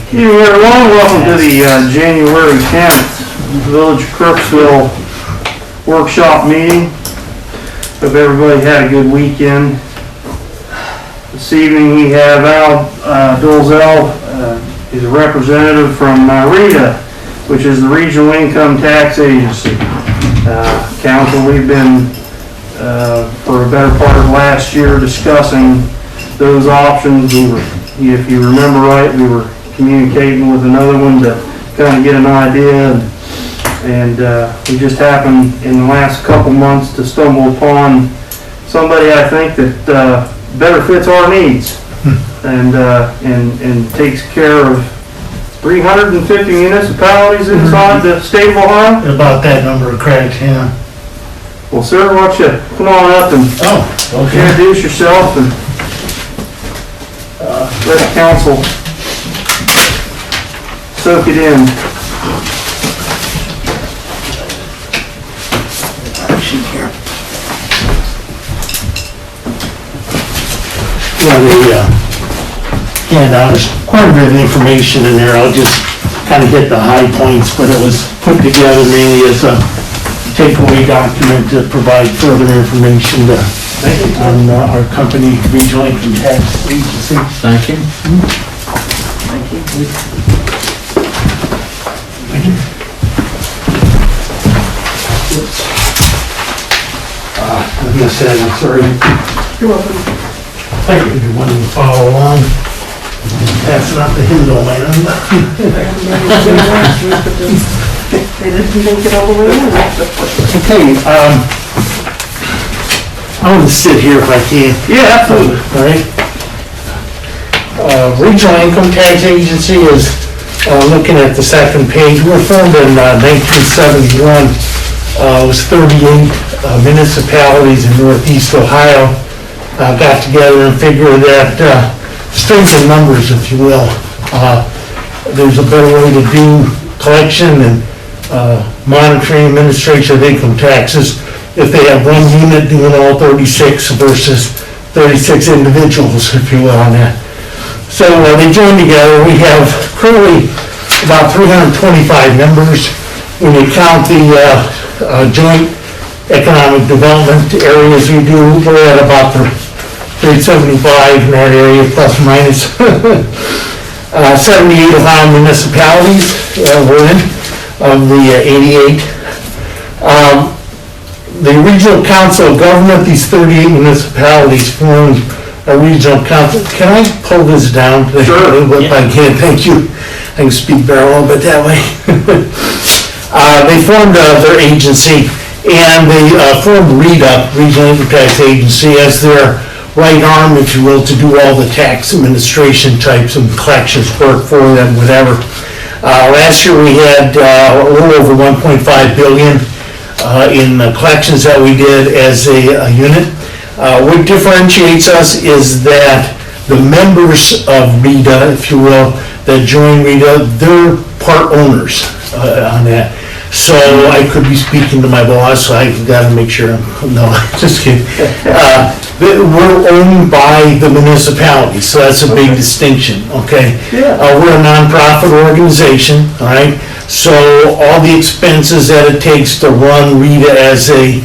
Evening, everyone. Welcome to the January 10th Village of Crooksville workshop meeting. Hope everybody had a good weekend. This evening we have Al Dolzell. He's a representative from RITA, which is the Regional Income Tax Agency. Council, we've been for a better part of last year discussing those options. If you remember right, we were communicating with another one to kind of get an idea, and we just happened in the last couple months to stumble upon somebody I think that better fits our needs and takes care of 350 municipalities inside the state of Ohio. About that number of cracks, yeah. Well, sir, why don't you come on up and introduce yourself and let the council soak it in. Yeah, the handout, there's quite a bit of information in there. I'll just kind of hit the high points, but it was put together mainly as a takeaway document to provide further information on our company, Regional Income Tax Agency. Thank you. Thank you. Like I said, I'm sorry. You're welcome. Thank you. If you wanted to follow along, that's not the Hindle man. They didn't make it all the way in. Okay, I want to sit here if I can. Yeah, absolutely. All right. Regional Income Tax Agency is looking at the second page. We were formed in 1971. It was 38 municipalities in Northeast Ohio got together and figured that strength in numbers, if you will. There's a better way to do collection and monitoring, administration of income taxes if they have one unit doing all 36 versus 36 individuals, if you will, on that. So they joined together. We have currently about 325 members. When you count the joint economic development areas we do, we're at about 375 in that area, plus or minus. 78 Ohio municipalities we're in, of the 88. The Regional Council of Government, these 38 municipalities formed a regional council. Can I pull this down? Sure. If I can, thank you. I can speak better a little bit that way. They formed their agency, and they formed RITA, Regional Income Tax Agency, as their right arm, if you will, to do all the tax administration types and collections work for them, whatever. Last year we had a little over 1.5 billion in collections that we did as a unit. What differentiates us is that the members of RITA, if you will, that join RITA, they're part owners on that. So I could be speaking to my boss, so I've got to make sure, no, just kidding. We're owned by the municipality, so that's a big distinction, okay? Yeah. We're a nonprofit organization, all right? So all the expenses that it takes to run RITA as a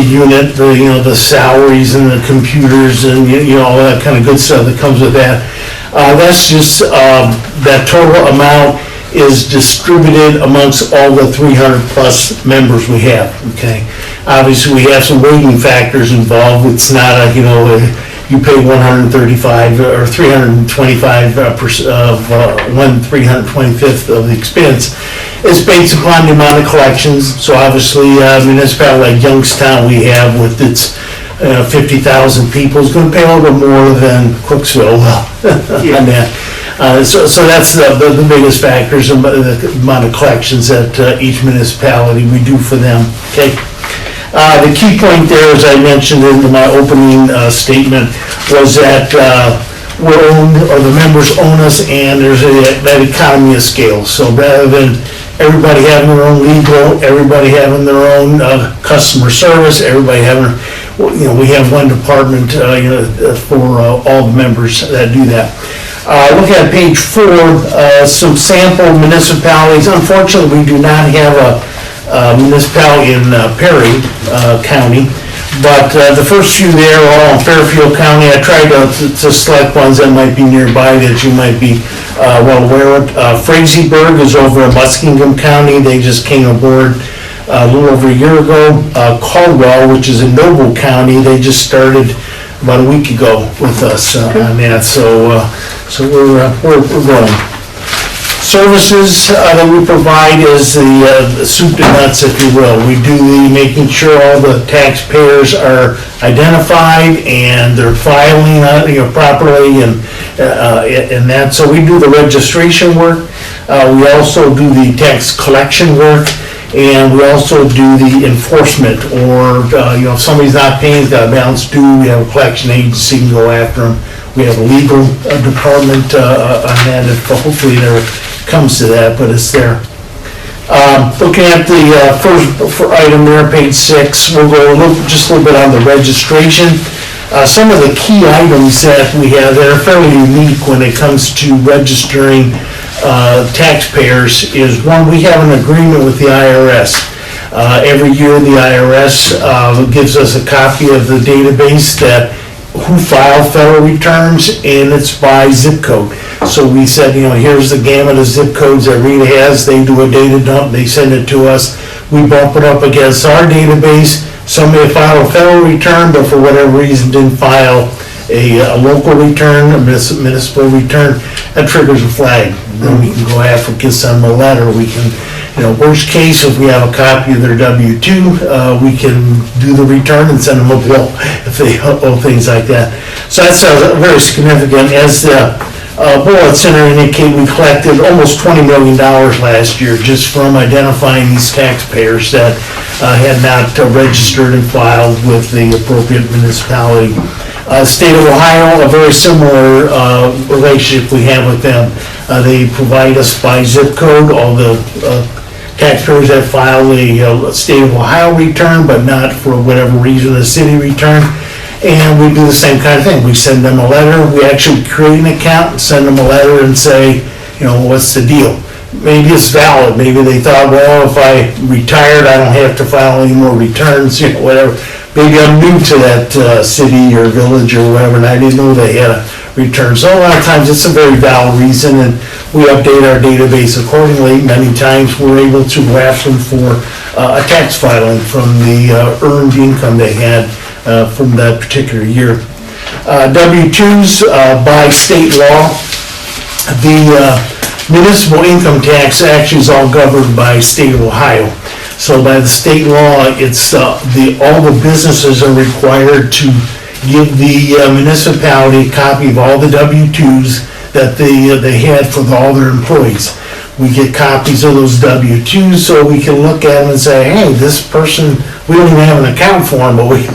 unit, the salaries and the computers and all that kind of good stuff that comes with that, that's just, that total amount is distributed amongst all the 300 plus members we have, okay? Obviously, we have some weighting factors involved. It's not a, you pay 135 or 325% of 1/325th of the expense. It's based upon the amount of collections. So obviously, a municipality like Youngstown we have with its 50,000 people is going to pay a little bit more than Crooksville on that. So that's the biggest factors, the amount of collections that each municipality we do for them, okay? The key point there, as I mentioned in my opening statement, was that we're owned, or the members own us, and there's that economy of scale. So rather than everybody having their own legal, everybody having their own customer service, everybody having, we have one department for all the members that do that. Looking at page 4, some sample municipalities. Unfortunately, we do not have a municipality in Perry County, but the first few there are all in Fairfield County. I tried to select ones that might be nearby that you might be well aware of. Frazeysburg is over in Muskingum County. They just came aboard a little over a year ago. Caldwell, which is in Noble County, they just started about a week ago with us on that, so we're going. Services that we provide is the soup to nuts, if you will. We do the making sure all the taxpayers are identified and they're filing, properly and that. So we do the registration work. We also do the tax collection work. And we also do the enforcement, or, if somebody's not paying, got a balance due, we have a collection agency can go after them. We have a legal department on that, if hopefully there comes to that, but it's there. Looking at the first item there, page 6, we'll go just a little bit on the registration. Some of the key items that we have that are fairly unique when it comes to registering taxpayers is, one, we have an agreement with the IRS. Every year the IRS gives us a copy of the database that who file federal returns, and it's by zip code. So we said, here's the gamut of zip codes that Rita has. They do a data dump, they send it to us. We bump it up against our database. Somebody filed a federal return, but for whatever reason didn't file a local return, a municipal return, that triggers a flag. Then we can go after, get them a letter. We can, worst case, if we have a copy of their W-2, we can do the return and send them a bill if they owe things like that. So that's very significant. As the bullet center indicate, we collected almost $20 million last year just from identifying these taxpayers that had not registered and filed with the appropriate municipality. State of Ohio, a very similar relationship we have with them. They provide us by zip code, all the taxpayers that file a state of Ohio return, but not for whatever reason a city return. And we do the same kind of thing. We send them a letter. We actually create an account and send them a letter and say, what's the deal? Maybe it's valid. Maybe they thought, well, if I retired, I don't have to file any more returns, whatever. Maybe I'm new to that city or village or whatever, and I didn't know they had a return. So a lot of times it's a very valid reason, and we update our database accordingly. Many times we're able to go after them for a tax filing from the earned income they had from that particular year. W-2s by state law. The municipal income tax actually is all governed by state of Ohio. So by the state law, it's all the businesses are required to give the municipality a copy of all the W-2s that they had for all their employees. We get copies of those W-2s so we can look at them and say, hey, this person, we don't even have an account for them, but we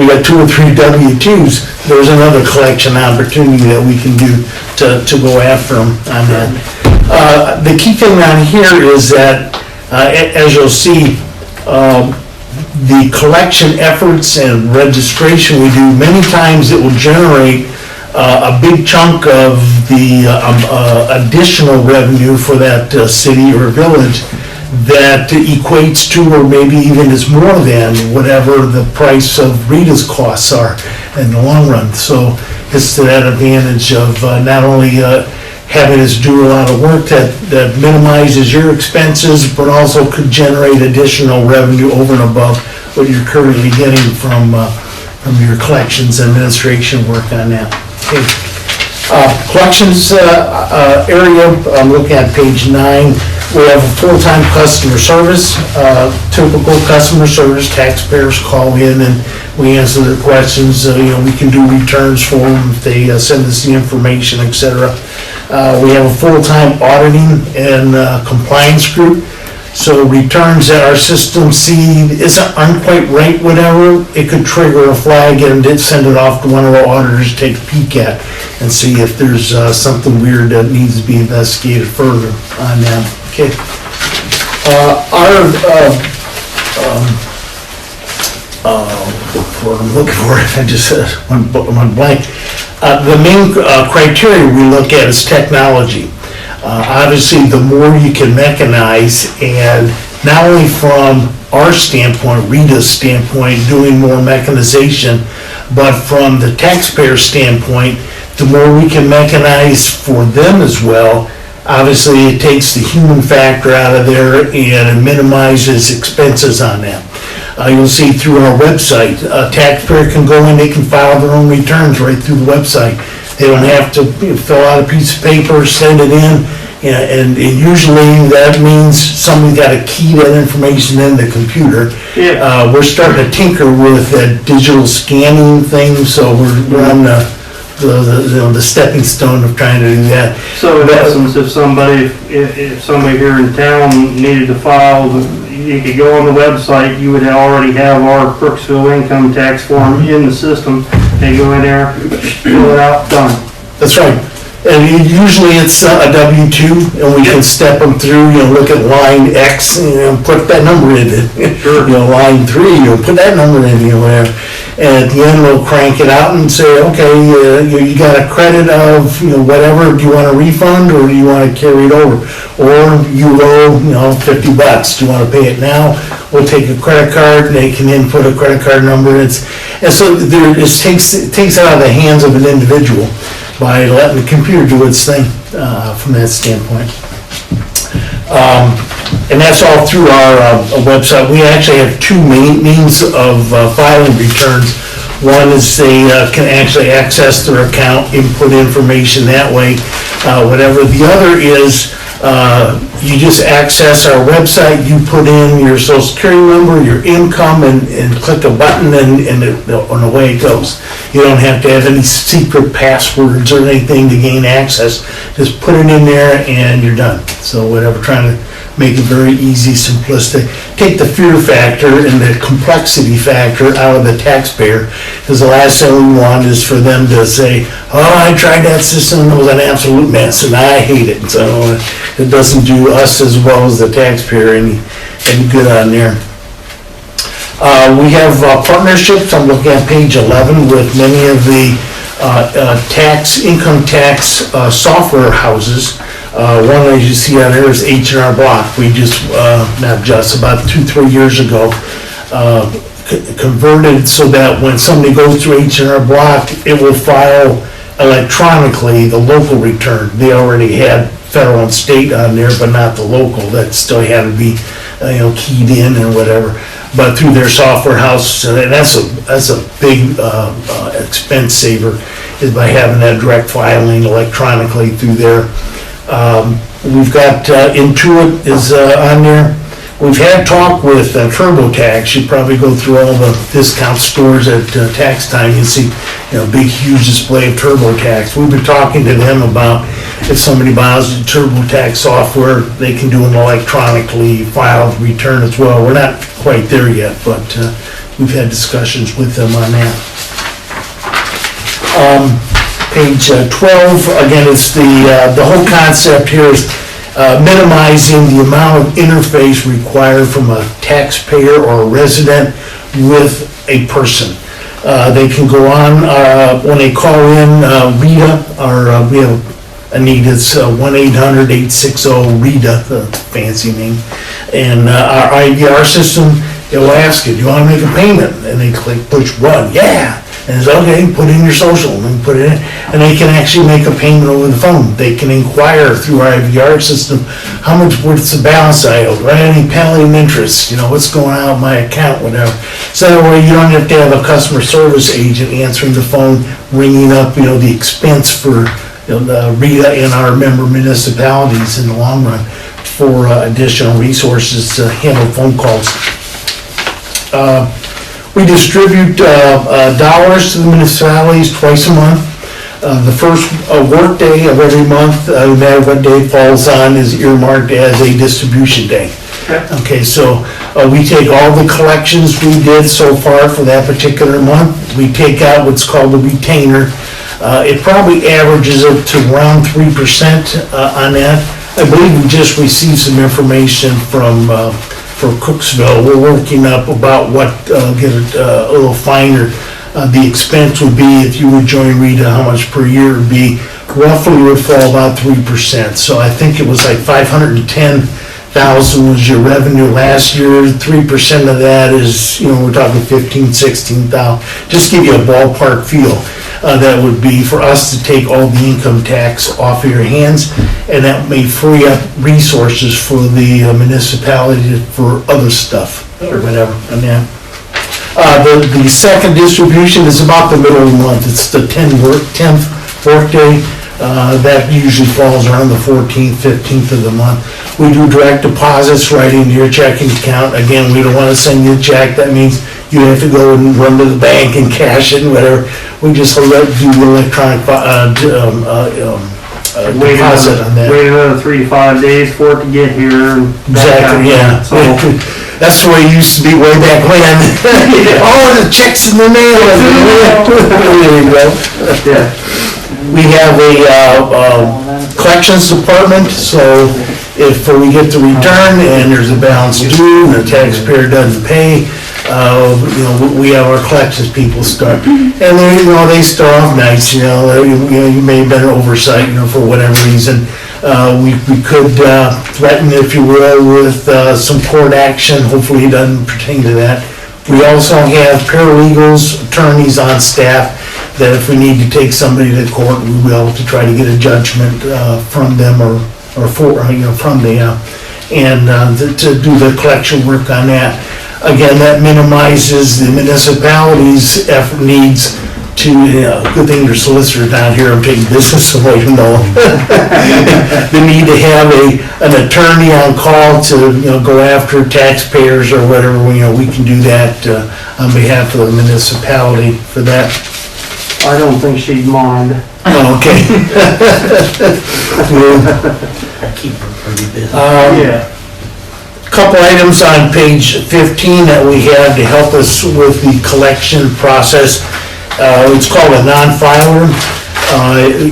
got 2 or 3 W-2s. There's another collection opportunity that we can do to go after them on that. The key thing on here is that, as you'll see, the collection efforts and registration we do, many times it will generate a big chunk of the additional revenue for that city or village that equates to, or maybe even is more than, whatever the price of Rita's costs are in the long run. So it's to that advantage of not only having us do a lot of work that minimizes your expenses, but also could generate additional revenue over and above what you're currently getting from your collections administration work on that. Okay. Collections area, I'm looking at page 9. We have a full-time customer service, typical customer service. Taxpayers call in and we answer their questions. We can do returns for them if they send us the information, etc. We have a full-time auditing and compliance group. So returns that our system see aren't quite right, whatever, it could trigger a flag and send it off to one of our auditors to take a peek at and see if there's something weird that needs to be investigated further on that. Okay. What I'm looking for, I just went blank. The main criteria we look at is technology. Obviously, the more you can mechanize, and not only from our standpoint, Rita's standpoint, doing more mechanization, but from the taxpayer standpoint, the more we can mechanize for them as well. Obviously, it takes the human factor out of there and it minimizes expenses on that. You'll see through our website, a taxpayer can go in, they can file their own returns right through the website. They don't have to fill out a piece of paper, send it in, and usually that means somebody got to key that information in the computer. Yeah. We're starting to tinker with that digital scanning thing, so we're on the stepping stone of trying to do that. So in essence, if somebody here in town needed to file, you could go on the website, you would already have our Crooksville income tax form in the system. They go in there, fill it out, done. That's right. And usually it's a W-2, and we can step them through, look at line X, put that number in it. Sure. Line 3, put that number in, whatever. And at the end, we'll crank it out and say, okay, you got a credit of, whatever, do you want a refund, or do you want to carry it over? Or you owe, $50, do you want to pay it now? We'll take a credit card, and they can input a credit card number, and so it takes it out of the hands of an individual by letting the computer do its thing from that standpoint. And that's all through our website. We actually have two means of filing returns. One is they can actually access their account, input information that way, whatever. The other is you just access our website, you put in your social security number, your income, and click a button, and away it goes. You don't have to have any secret passwords or anything to gain access. Just put it in there and you're done. So whatever, trying to make it very easy, simplistic. Take the fear factor and the complexity factor out of the taxpayer, because the last thing we want is for them to say, oh, I tried that system, it was an absolute mess, and I hate it. So it doesn't do us as well as the taxpayer any good on there. We have partnerships, I'm looking at page 11, with many of the income tax software houses. One, as you see on there, is H&R Block. We about 2-3 years ago, converted so that when somebody goes through H&R Block, it will file electronically the local return. They already had federal and state on there, but not the local. That still had to be, keyed in or whatever. But through their software house, and that's a big expense saver, is by having that direct filing electronically through there. We've got Intuit is on there. We've had talk with TurboTax. You probably go through all the discount stores at tax time. You see, big, huge display of TurboTax. We've been talking to them about if somebody buys the TurboTax software, they can do an electronically filed return as well. We're not quite there yet, but we've had discussions with them on that. Page 12, again, it's the whole concept here is minimizing the amount of interface required from a taxpayer or a resident with a person. They can go on, when they call in Rita, or we have Anita's 1-800-860-RITA, the fancy name, and our IVR system, it will ask you, do you want to make a payment? And they push 1, yeah. And it's okay, put in your social, and put it in, and they can actually make a payment over the phone. They can inquire through our IVR system, what's the balance I owe, right? Any penalty and interest, what's going on with my account, whatever. So that way you don't have to have a customer service agent answering the phone, ringing up, the expense for the RITA and our member municipalities in the long run for additional resources to handle phone calls. We distribute dollars to the municipalities twice a month. The first work day of every month, no matter what day it falls on, is earmarked as a distribution day. Okay, so we take all the collections we did so far for that particular month. We take out what's called a retainer. It probably averages up to around 3% on that. I believe we just received some information from for Crooksville. We're working up about what, get a little finer the expense would be, if you would join Rita, how much per year would be, roughly would fall about 3%. So I think it was like 510,000 was your revenue last year. 3% of that is, we're talking 15, 16,000. Just give you a ballpark feel. That would be for us to take all the income tax off of your hands, and that may free up resources for the municipality for other stuff or whatever. And then, the second distribution is about the middle of the month. It's the 10th workday. That usually falls around the 14th, 15th of the month. We do direct deposits right into your checking account. Again, we don't want to send you a check. That means you have to go and run to the bank and cash it and whatever. We just do the electronic deposit on that. Wait another 3 to 5 days for it to get here. And Exactly, yeah. So, That's the way it used to be way back when. Oh, the check's in the mail. There you go. yeah. We have a collections department, so if we get the return and there's a balance due and the taxpayer doesn't pay, we have our collections people start. And they start off nice, you may have been an oversight, for whatever reason. We could threaten, if you will, with some court action. Hopefully it doesn't pertain to that. We also have paralegals, attorneys on staff, that if we need to take somebody to court, we will, to try to get a judgment from them from them, and to do the collection work on that. Again, that minimizes the municipality's effort needs to, good thing your solicitor down here, I'm taking business away from them. The need to have an attorney on call to, go after taxpayers or whatever, we can do that on behalf of the municipality for that. I don't think she'd mind. Oh, okay. Keep her pretty busy. Yeah. Couple items on page 15 that we have to help us with the collection process. It's called a non-filer.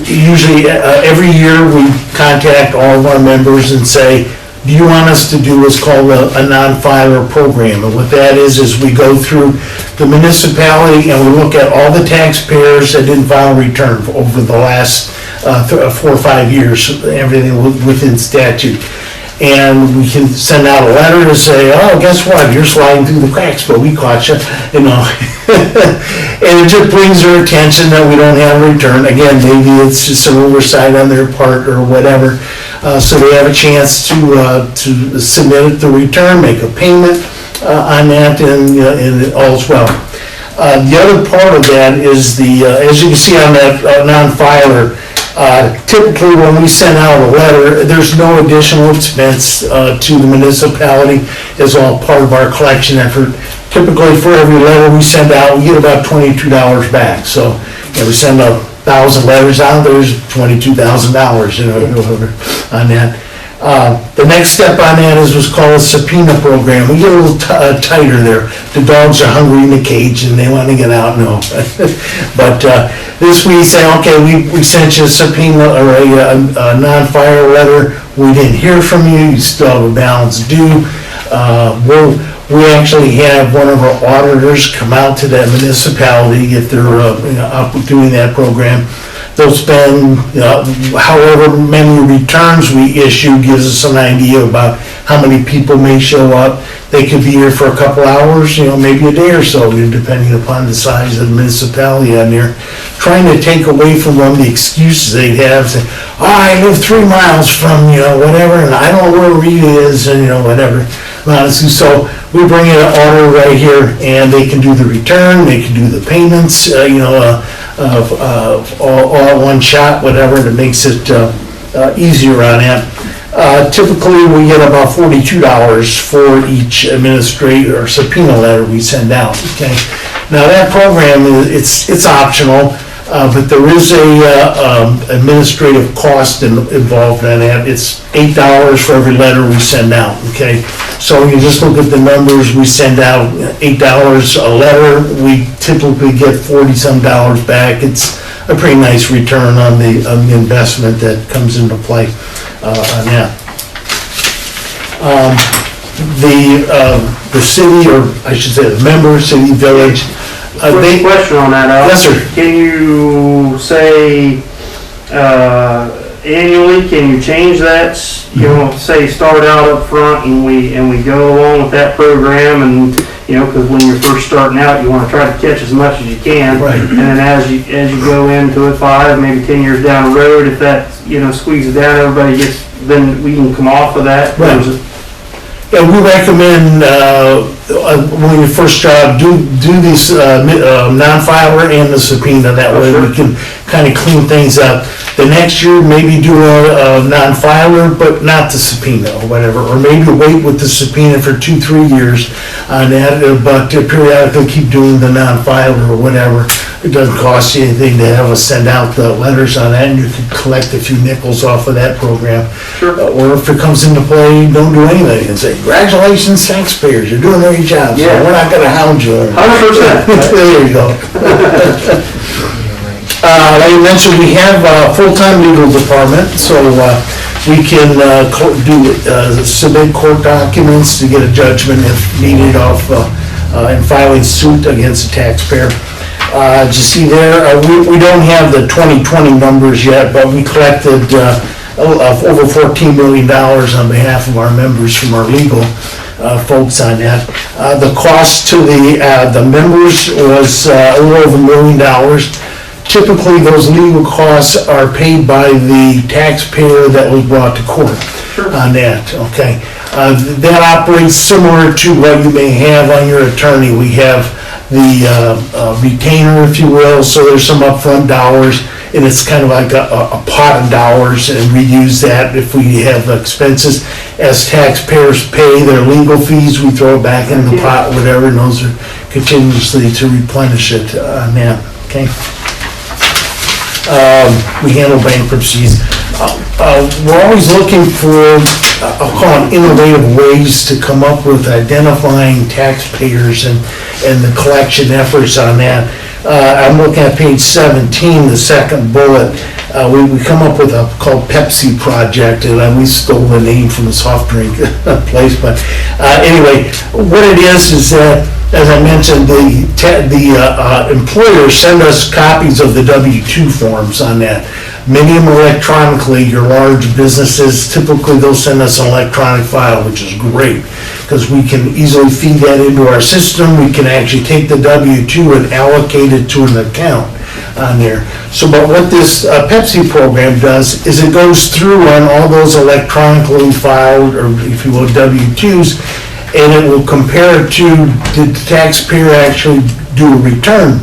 Usually, every year we contact all of our members and say, do you want us to do what's called a non-filer program? And what that is we go through the municipality and we look at all the taxpayers that didn't file a return over the last 4 or 5 years, everything within statute. And we can send out a letter to say, oh, guess what, you're sliding through the cracks, but we caught you, And it just brings their attention that we don't have a return. Again, maybe it's just an oversight on their part or whatever. So they have a chance to submit the return, make a payment on that, and all's well. The other part of that is as you can see on that non-filer, typically when we send out a letter, there's no additional expense to the municipality. It's all part of our collection effort. Typically for every letter we send out, we get about $22 back. So we send 1,000 letters out, there's $22,000 on that. The next step on that is what's called a subpoena program. We get a little tighter there. The dogs are hungry in the cage and they want to get out. No, but this we say, okay, we sent you a subpoena or a non-fire letter. We didn't hear from you. You still have a balance due. We actually have one of our auditors come out to that municipality if they're up doing that program. They'll spend, however many returns we issue gives us an idea about how many people may show up. They could be here for a couple hours, maybe a day or so, depending upon the size of the municipality on there. Trying to take away from them the excuses they'd have, say, I live 3 miles from, whatever, and I don't know where Rita is, and, whatever. So we bring in an auditor right here, and they can do the return, they can do the payments, all at one shot, whatever, that makes it easier on that. Typically, we get about $42 for each administrator or subpoena letter we send out, okay? Now, that program, it's optional, but there is a administrative cost involved in that. It's $8 for every letter we send out, okay? So you just look at the numbers, we send out $8 a letter, we typically get $40-some back. It's a pretty nice return on the investment that comes into play on that. The city, or I should say the member, city, village, Quick question on that, Alex. Yes, sir. Can you say, annually, can you change that? You know, say start out up front and we go along with that program and, you know, because when you're first starting out, you want to try to catch as much as you can. Right. And then as you go into it 5, maybe 10 years down the road, if that, you know, squeezes down, everybody gets, then we can come off of that. Right. Or is it- Yeah, we recommend, when you first do this non-filer and the subpoena, that way we can kind of clean things up. The next year, maybe do a non-filer, but not the subpoena or whatever, or maybe wait with the subpoena for 2-3 years on that, but periodically keep doing the non-filer or whatever. It doesn't cost you anything to have us send out the letters on that, and you can collect a few nickels off of that program. Sure. Or if it comes into play, don't do anything and say, congratulations, taxpayers, you're doing a great job, so Yeah. we're not gonna hound you. 100%. There you go. Like you mentioned, we have a full-time legal department, so we can submit court documents to get a judgment if needed off in filing suit against a taxpayer. As you see there, we don't have the 2020 numbers yet, but we collected over $14 million on behalf of our members from our legal folks on that. The cost to the members was a little over $1 million. Typically, those legal costs are paid by the taxpayer that was brought to court on that, okay? That operates similar to what you may have on your attorney. We have the retainer, if you will, so there's some upfront dollars, and it's kind of like a pot of dollars, and we use that if we have expenses. As taxpayers pay their legal fees, we throw it back in the pot, whatever, and those are continuously to replenish it on that, okay? We handle bankruptcies. We're always looking for, I'll call them innovative ways to come up with identifying taxpayers and the collection efforts on that. I'm looking at page 17, the second bullet. We come up with a called Pepsi Project, and we stole the name from a soft drink place, but anyway, what it is that, as I mentioned, the employers send us copies of the W-2 forms on that. Many of them electronically. Your large businesses, typically they'll send us an electronic file, which is great, because we can easily feed that into our system. We can actually take the W-2 and allocate it to an account on there. So, but what this Pepsi program does is it goes through on all those electronically filed, or if you will, W-2s, and it will compare it to, did the taxpayer actually do a return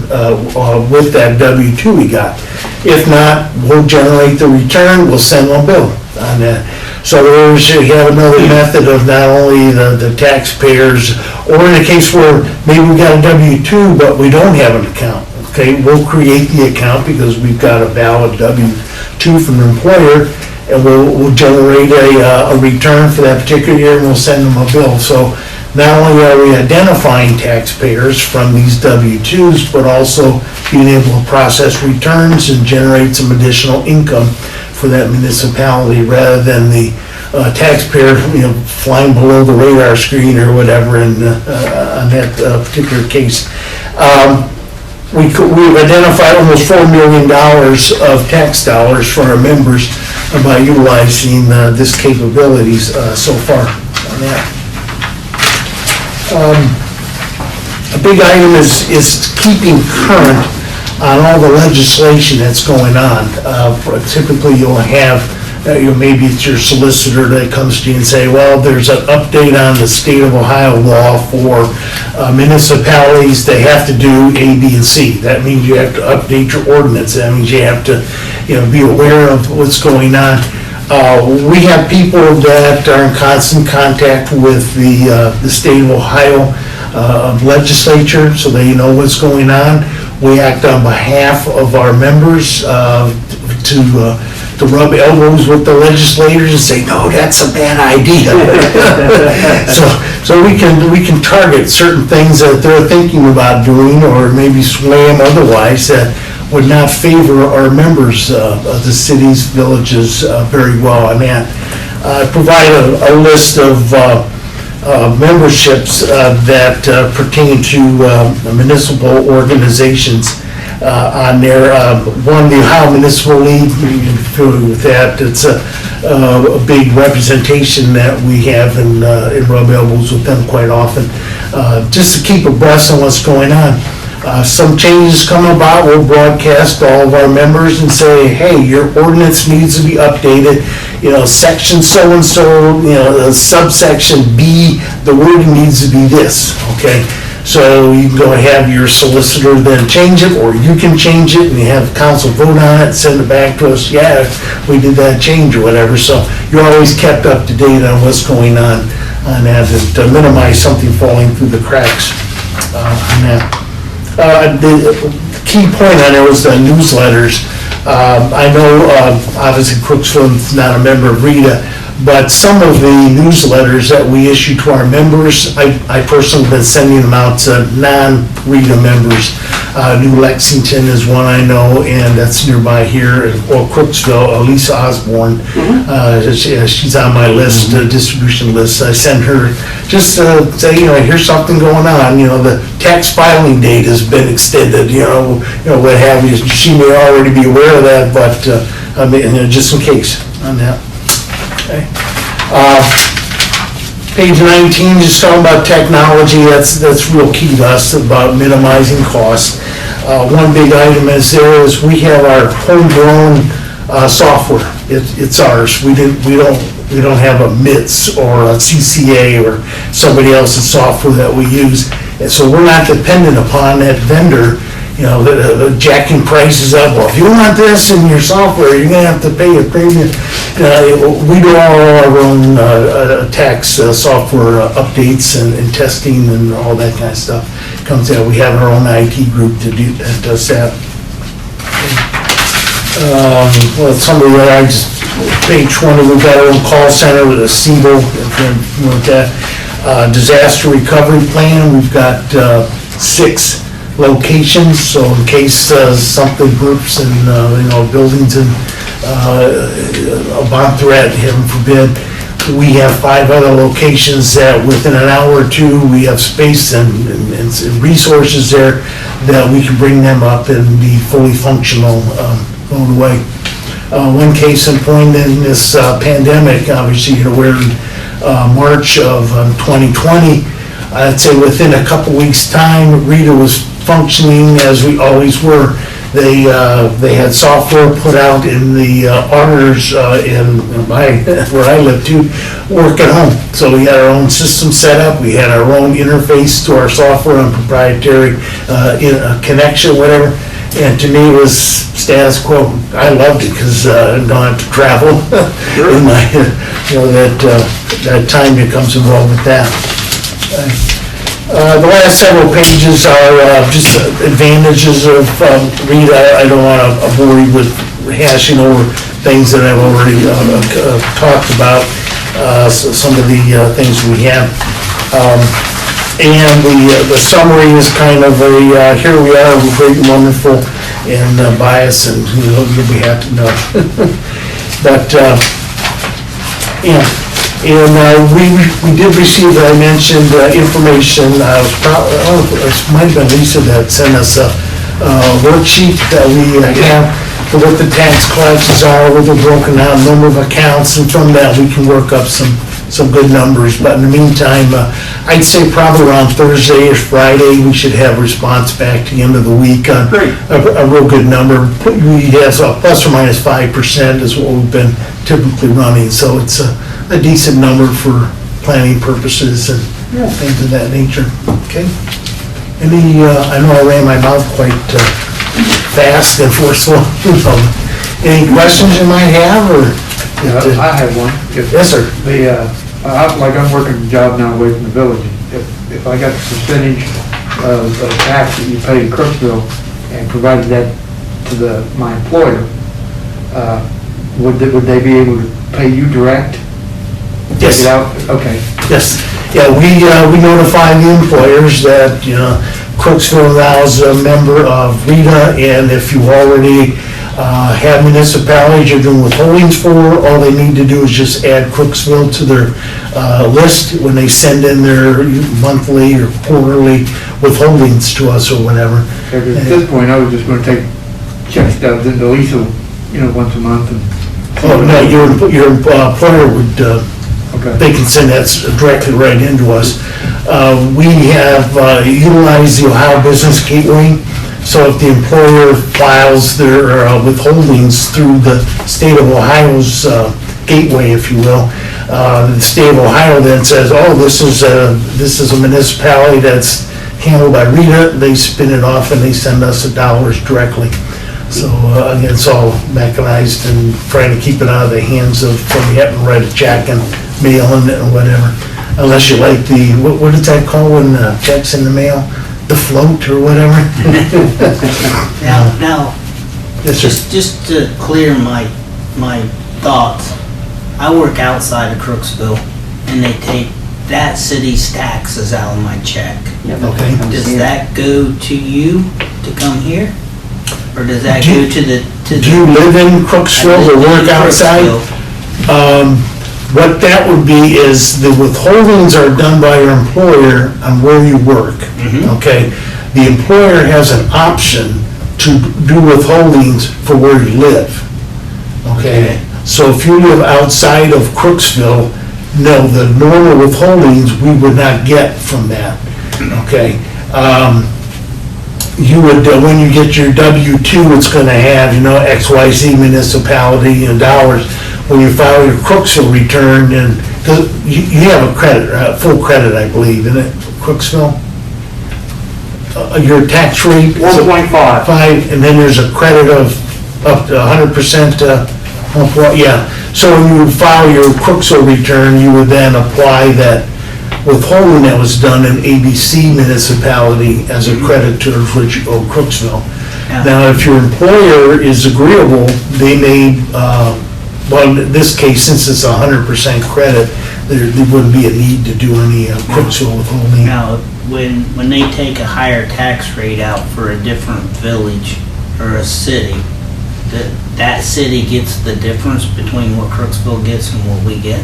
with that W-2 we got? If not, we'll generate the return, we'll send them a bill on that. So there's, you have another method of not only the taxpayers, or in a case where maybe we got a W-2, but we don't have an account, okay? We'll create the account because we've got a valid W-2 from the employer, and we'll generate a return for that particular year, and we'll send them a bill. So not only are we identifying taxpayers from these W-2s, but also being able to process returns and generate some additional income for that municipality, rather than the taxpayer, flying below the radar screen or whatever on that particular case. We've identified almost $4 million of tax dollars for our members by utilizing this capabilities so far on that. A big item is keeping current on all the legislation that's going on. Typically, you'll have, maybe it's your solicitor that comes to you and say, well, there's an update on the state of Ohio law for municipalities. They have to do A, B, and C. That means you have to update your ordinance. That means you have to, be aware of what's going on. We have people that are in constant contact with the state of Ohio legislature, so they know what's going on. We act on behalf of our members to rub elbows with the legislators and say, no, that's a bad idea. So we can target certain things that they're thinking about doing, or maybe sway them otherwise, that would not favor our members of the cities, villages very well. I mean, I provide a list of memberships that pertain to municipal organizations on there. One, the Ohio Municipal League, you're familiar with that. It's a big representation that we have and rub elbows with them quite often, just to keep abreast on what's going on. Some changes come about, we'll broadcast to all of our members and say, hey, your ordinance needs to be updated, section so-and-so, subsection B, the wording needs to be this, okay? So you can go and have your solicitor then change it, or you can change it and you have council vote on it, send it back to us, yeah, we did that change or whatever. So you're always kept up to date on what's going on that, and to minimize something falling through the cracks on that. The key point on there was the newsletters. I know, obviously Crooksville is not a member of RETA, but some of the newsletters that we issue to our members, I personally have been sending them out to non-RETA members. New Lexington is one I know, and that's nearby here, or Crooksville, Lisa Osborne. She's on my list, distribution list. I send her just to say, here's something going on. The tax filing date has been extended, what have you. She may already be aware of that, but just in case on that. Okay. Page 19, just talking about technology, that's real key to us, about minimizing costs. One big item is we have our homegrown software. It's ours. We don't have a MITS or a CCA or somebody else's software that we use. And so we're not dependent upon that vendor, jacking prices up. Well, if you want this in your software, you're gonna have to pay a premium. We do all our own tax software updates and testing and all that kind of stuff. Comes out. We have our own IT group that does that. Some of the other, page 20, we've got our own call center with a CEBO, with that. Disaster recovery plan, we've got 6 locations, so in case something burps and buildings in a bomb threat, heaven forbid, we have 5 other locations that within an hour or two we have space and resources there that we can bring them up and be fully functional going away. One case in point in this pandemic, obviously you're aware, March of 2020, I'd say within a couple weeks' time, RETA was functioning as we always were. They had software put out in the auditors where I live too, work at home. So we had our own system set up. We had our own interface to our software and proprietary connection, whatever. And to me, it was status quo. I loved it because I don't have to travel. In my, that time becomes involved with that. The last several pages are just advantages of RETA. I don't want to bore you with hashing over things that I've already talked about, some of the things we have. And the summary is kind of a, here we are, we're great and wonderful and biased, and you'll be happy to know. But, and we did receive, I mentioned, information. It might have been Lisa that sent us a worksheet that we have for what the tax collections are, what they're broken down, number of accounts, and from that we can work up some good numbers. But in the meantime, I'd say probably around Thursday or Friday, we should have response back to the end of the week on a real good number. We have plus or minus 5% is what we've been typically running, so it's a decent number for planning purposes and things of that nature. Okay. I know I ran my mouth quite fast and forceful. Any questions you might have, or? Yeah, I have one. Yes, sir. Like I'm working a job now away from the village. If I got the percentage of tax that you pay in Crooksville and provided that to my employer, would they be able to pay you direct? Yes. Take it out? Okay. Yes. Yeah, we notify the employers that, Crooksville now is a member of RETA, and if you already have municipalities you're doing withholdings for, all they need to do is just add Crooksville to their list when they send in their monthly or quarterly withholdings to us or whatever. At this point, I was just gonna take check stubs into Lisa, once a month and. Oh, no, your employer would, Okay. they can send that directly right into us. We have utilized the Ohio Business Gateway, so if the employer files their withholdings through the state of Ohio's gateway, if you will, the state of Ohio then says, oh, this is a municipality that's handled by Rita, they spin it off and they send us the dollars directly. So, again, it's all mechanized and trying to keep it out of the hands of somebody having to write a check and mail it or whatever. Unless you like what is that called when check's in the mail? The float or whatever? Now, Yes, sir. just to clear my thoughts, I work outside of Crooksville, and they take that city's taxes out of my check. Okay. Does that go to you to come here? Or does that Do go you- to the? Do you live in Crooksville or work outside? What that would be is the withholdings are done by your employer on where you work, okay? The employer has an option to do withholdings for where you live, okay? So if you live outside of Crooksville, no, the normal withholdings, we would not get from that, okay? You would, when you get your W-2, it's gonna have, XYZ municipality and dollars. When you file your Crooksville return, and, 'cause you have a credit, full credit, I believe, in it, Crooksville? Your tax rate? is 1.5. 5, and then there's a credit of up to 100%, yeah. So when you would file your Crooksville return, you would then apply that withholding that was done in ABC municipality as a credit to Crooksville. Yeah. Now, if your employer is agreeable, they may, well, in this case, since it's 100% credit, there wouldn't be a need to do any Crooksville withholding. Now, when they take a higher tax rate out for a different village or a city, that city gets the difference between what Crooksville gets and what we get?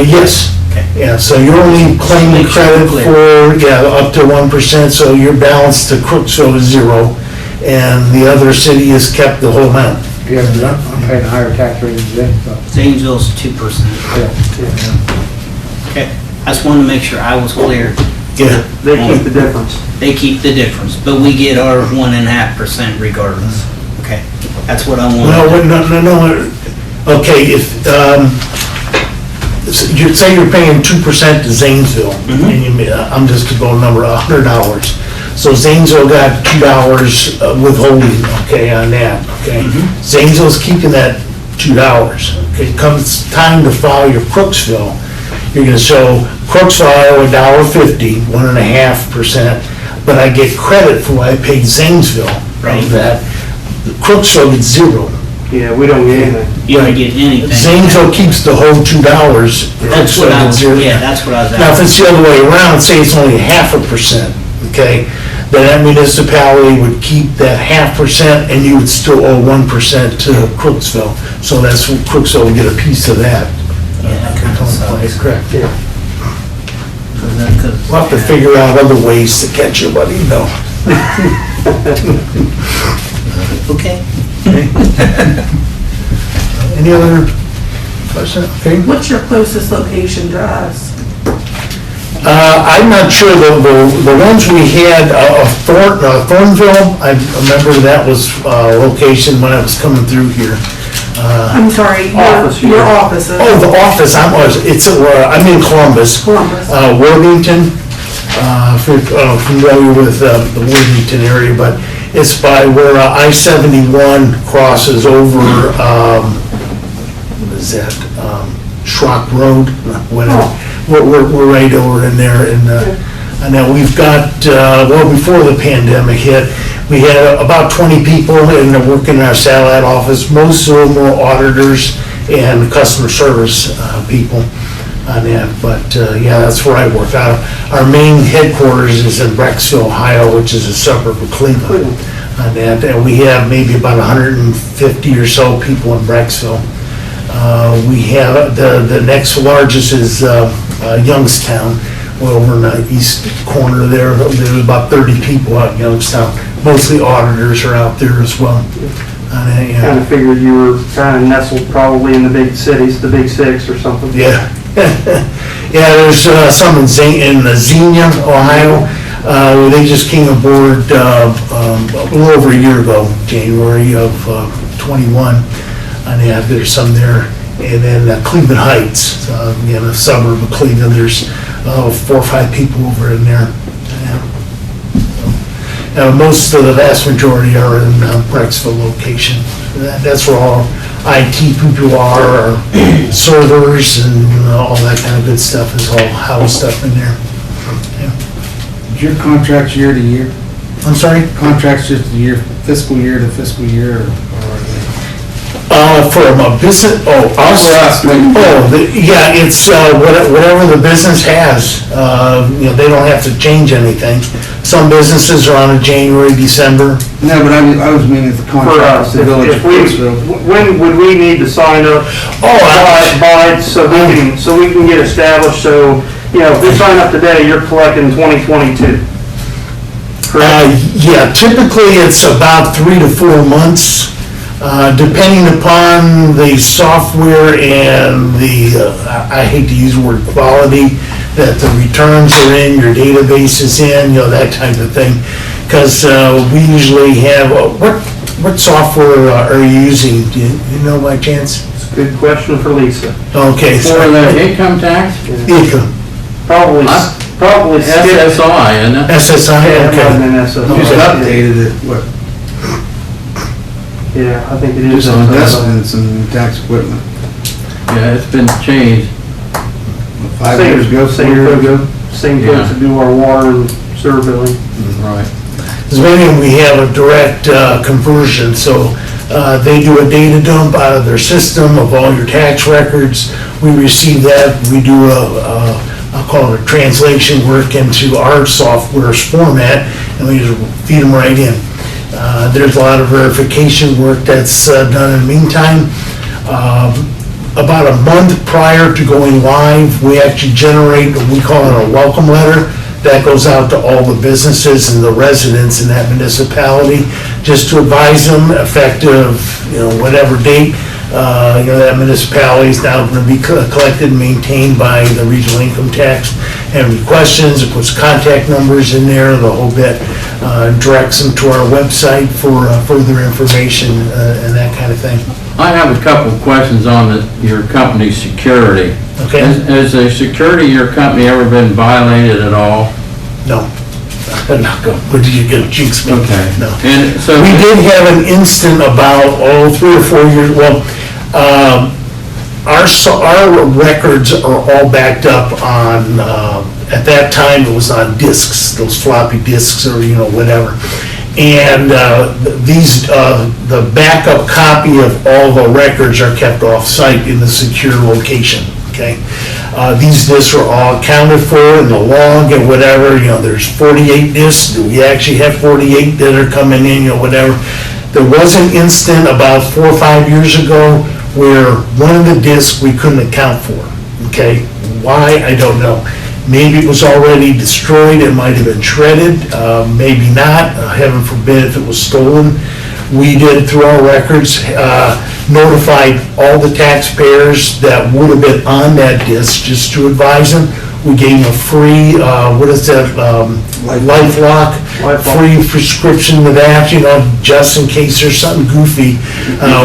Yes. Okay. Yeah, so you're only claiming Make sure credit we're for, up to 1%, so your balance to Crooksville is 0, and the other city has kept the whole amount. Yeah, but I'm paying a higher tax rate than them, so. Zanesville's 2%. Okay, I just wanted to make sure I was clear. Yeah. They keep the difference. They keep the difference, but we get our 1.5% regardless. Okay, that's what I Well, wanted. no, okay, if, you'd say you're paying 2% to Zanesville, and I'm just to go number, $100. So Zanesville got $2 withholding, okay, on that, okay? Zanesville's keeping that $2. Okay, comes time to file your Crooksville, you're gonna show Crooksville, I owe $1.50, 1.5%, but I get credit for what I paid Zanesville Right. of that. Crooksville gets 0. Yeah, we don't get anything. You don't get anything. Zanesville keeps the whole $2. That's what I was, Crooksville gets 0. yeah, that's what I was Now, if asking. it's the other way around, say it's only 0.5%, okay, then that municipality would keep that 0.5% and you would still owe 1% to Crooksville. So that's, Crooksville would get a piece of that. Yeah, that kinda sucks. Correct, yeah. Because- We'll have to figure out other ways to catch you, buddy, no. Okay. Any other question? Okay. What's your closest location to us? I'm not sure, the ones we had, Thornville, I remember that was location when I was coming through here. I'm sorry, Office your here. offices. Oh, the office, I'm in Columbus. Columbus. Worthington, if you're familiar with the Worthington area, but it's by where I-71 crosses over, what is that, Schrock Road, whatever. We're right over in there, and now we've got, well, before the pandemic hit, we had about 20 people and they're working in our satellite office. Most of them were auditors and customer service people on that, but yeah, that's where I work out of. Our main headquarters is in Brecksville, Ohio, which is a suburb of Cleveland. on that, and we have maybe about 150 or so people in Brecksville. We have, the next largest is Youngstown, over in the east corner there. There's about 30 people out in Youngstown. Mostly auditors are out there as well. Kind of figured you were kind of nestled probably in the big cities, the big six or something. Yeah. Yeah, there's some in Xenia, Ohio. They just came aboard a little over a year ago, January of 21. And yeah, there's some there. And then Cleveland Heights, in a suburb of Cleveland, there's 4 or 5 people over in there. Most of the vast majority are in Brecksville location. That's where all IT people are, or servers and all that kind of good stuff is all housed up in there. Is your contracts year to year? I'm sorry? Contracts just fiscal year to fiscal year, or From a business, us? Yeah, it's whatever the business has. They don't have to change anything. Some businesses are on a January, December. No, but I was meaning the For contract us, with the village if of we, Crooksville. when would we need to sign up? By, so we can get established, so, if we sign up today, you're collecting 2022. Correct? Yeah, typically it's about 3 to 4 months, depending upon the software and the, I hate to use the word quality, that the returns are in, your database is in, that type of thing. Because we usually have, what software are you using? Do you know by chance? It's a good question for Lisa. Okay. For the income tax? Income. Probably SSI, isn't it? SSI, okay. Just updated it, what, Yeah, I think it is. just investments and tax equipment. Yeah, it's been changed. 5 years ago, 4 years ago. Same folks that do our water and sewer billing. Right. As many of them, we have a direct conversion, so they do a data dump out of their system of all your tax records. We receive that, we do I'll call it a translation work into our software's format, and we just feed them right in. There's a lot of verification work that's done in the meantime. About a month prior to going live, we actually generate what we call it a welcome letter that goes out to all the businesses and the residents in that municipality, just to advise them effective, whatever date, that municipality is now going to be collected and maintained by the regional income tax. Have any questions, it puts contact numbers in there, the whole bit, directs them to our website for further information and that kind of thing. I have a couple of questions on your company's security. Okay? Has the security of your company ever been violated at all? No. Not good. What did you get, jinx me? Okay. No. And so, We did have an instant about, 3 or 4 years, our records are all backed up on, at that time, it was on discs, those floppy disks or, whatever. And the backup copy of all the records are kept off-site in the secure location, okay? These disks are all accounted for in the log and whatever, there's 48 disks, do we actually have 48 that are coming in, whatever. There was an incident about 4 or 5 years ago where one of the disks we couldn't account for, okay? Why, I don't know. Maybe it was already destroyed, it might have been shredded, maybe not, heaven forbid if it was stolen. We did, through our records, notified all the taxpayers that would have been on that disc, just to advise them. We gave them a free, LifeLock, free prescription to that, just in case there's something goofy.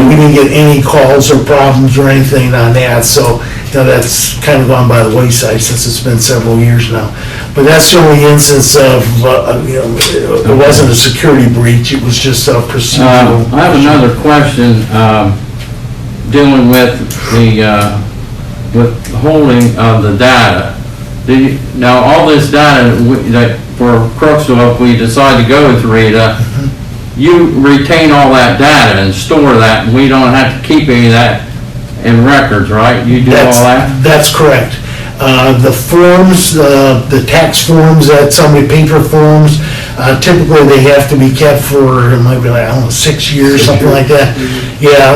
We didn't get any calls or problems or anything on that, so that's kind of gone by the wayside since it's been several years now. But that's the only instance of, it wasn't a security breach, it was just a procedural. I have another question dealing with the holding of the data. Now, all this data that for Crooksville, if we decide to go with Rita, you retain all that data and store that, and we don't have to keep any of that in records, right? You do all that? That's correct. The forms, the tax forms, that some of the paper forms, Typically, they have to be kept for, it might be like, I don't know, 6 years, something like that. Yeah,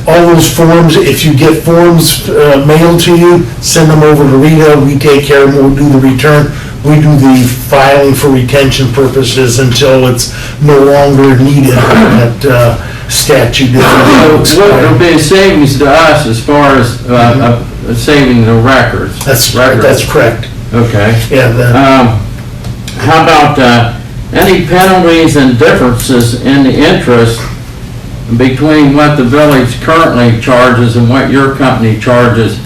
all those forms, if you get forms mailed to you, send them over to Rita, we take care of them, we'll do the return. We do the filing for retention purposes until it's no longer needed, that statute. So what would be a savings to us as far as saving the records? That's correct. Okay. Yeah, How about any penalties and differences in the interest between what the village currently charges and what your company charges?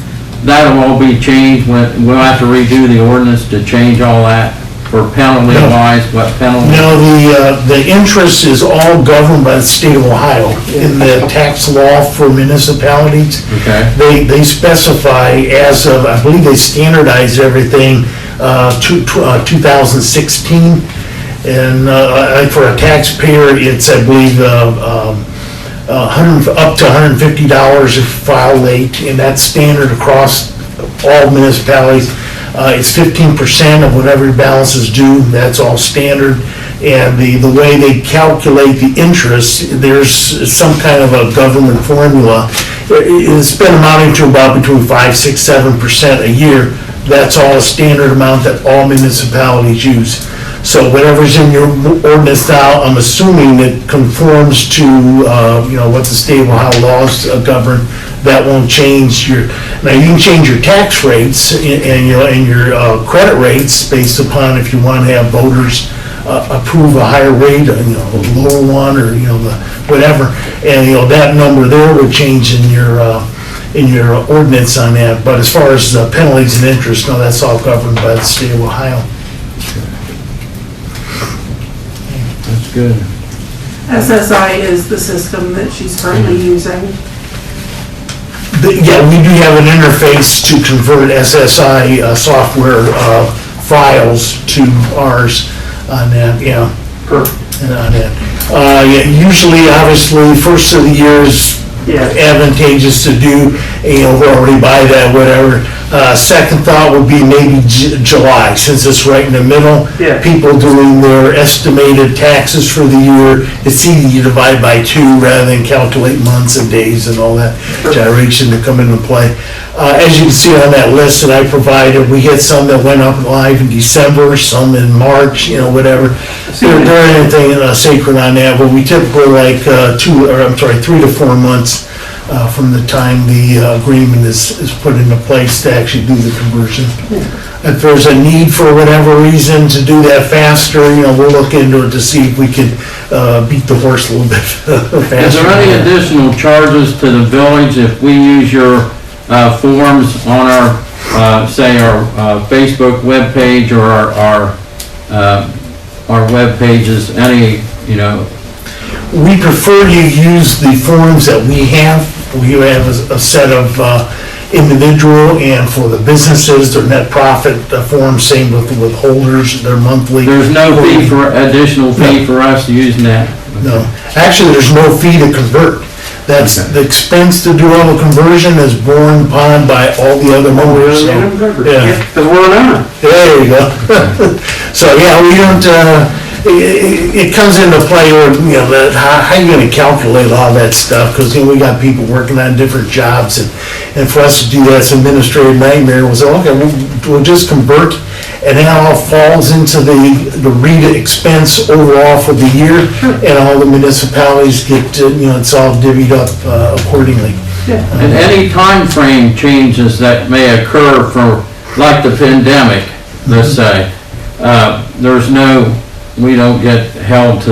That'll all be changed, we'll have to redo the ordinance to change all that for penalty wise, what penalty? no, the interest is all governed by the state of Ohio in the tax law for municipalities. Okay. They specify as of, I believe they standardize everything, 2016. And for a taxpayer, it's, I believe, up to $150 if filed late, and that's standard across all municipalities. It's 15% of whatever your balance is due, that's all standard. And the way they calculate the interest, there's some kind of a government formula. It's been amounting to about between 5, 6, 7% a year. That's all a standard amount that all municipalities use. So whatever's in your ordinance now, I'm assuming it conforms to, what the state of Ohio laws govern. That won't change now you can change your tax rates and your credit rates based upon if you want to have voters approve a higher rate, a lower one, or, whatever. And, that number there would change in your ordinance on that. But as far as penalties and interest, no, that's all governed by the state of Ohio. That's good. SSI is the system that she's currently using. Yeah, we do have an interface to convert SSI software files to ours on that, yeah. Perfect. And on that. Usually, obviously, first of the year is advantageous to do, we're already by that, whatever. Second thought would be maybe July, since it's right in the middle. Yeah. People doing their estimated taxes for the year, it's easy to divide by 2 rather than calculate months and days and all that gyration to come into play. As you can see on that list that I provided, we had some that went up live in December, some in March, whatever. There ain't anything sacred on that, but we typically like 3 to 4 months from the time the agreement is put into place to actually do the conversion. If there's a need for whatever reason to do that faster, we'll look into it to see if we can beat the horse a little bit faster. Is there any additional charges to the village if we use your forms on our, say, our Facebook webpage or our web pages? Any, We prefer you use the forms that we have. We have a set of individual, and for the businesses, their net profit forms, same with holders, their monthly. There's no additional fee for us using that? No, actually, there's no fee to convert. That's the expense to do all the conversion is borne upon by all the other members. Yeah, because we're on. there you go. So, yeah, we don't, it comes into play where, how are you gonna calculate all that stuff? Because, we got people working on different jobs, and for us to do that, it's an administrative nightmare. We'll say, okay, we'll just convert, and it all falls into the RETA expense overall for the year, and all the municipalities get, it's all divvied up accordingly. And any time frame changes that may occur for, like the pandemic, let's say, we don't get held to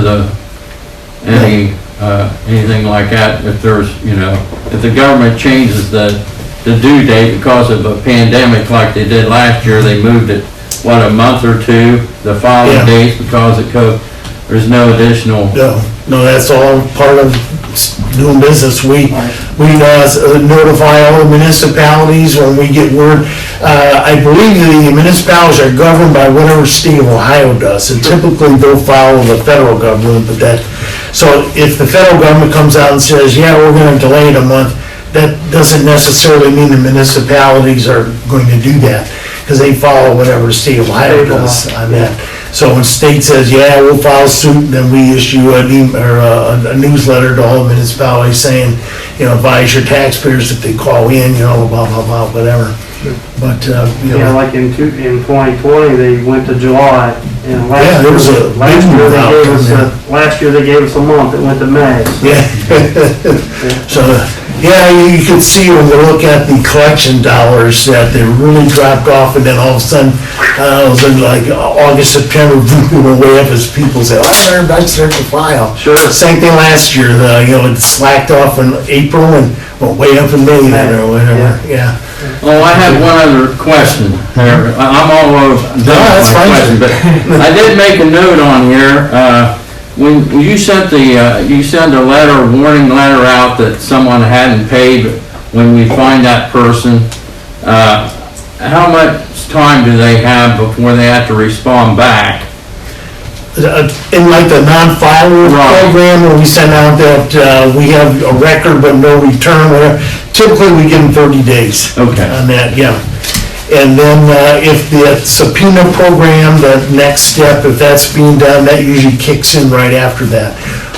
anything like that. If there's, if the government changes the due date because of a pandemic like they did last year, they moved it, a month or 2, the following dates because of COVID, there's no additional. No, that's all part of doing business. We notify all the municipalities when we get word. I believe the municipalities are governed by whatever state of Ohio does, and typically they'll follow the federal government, so if the federal government comes out and says, we're gonna delay it a month, that doesn't necessarily mean the municipalities are going to do that, because they follow whatever the state of Ohio does on that. So when state says, yeah, we'll file suit, then we issue a newsletter to all the municipalities saying, advise your taxpayers if they call in, blah, blah, blah, whatever. But, Yeah, like in 2020, they went to July, and Yeah, there was a big move out from there. last year they gave us a month, it went to May. Yeah. So, yeah, you could see when you look at the collection dollars that they really dropped off, and then all of a sudden, it was in like August, September, we went way up as people say, I'd start to file. Sure. Same thing last year, it slacked off in April and went way up in May then or whatever, yeah. Oh, I have one other question. I'm all over done that's with my fine. question, but I did make a note on here. When you sent a warning letter out that someone hadn't paid when we find that person, how much time do they have before they have to respond back? In like the non-filer Right. program where we send out that we have a record but no return, whatever, typically we give them 30 days. Okay. On that, yeah. And then if the subpoena program, the next step, if that's being done, that usually kicks in right after that.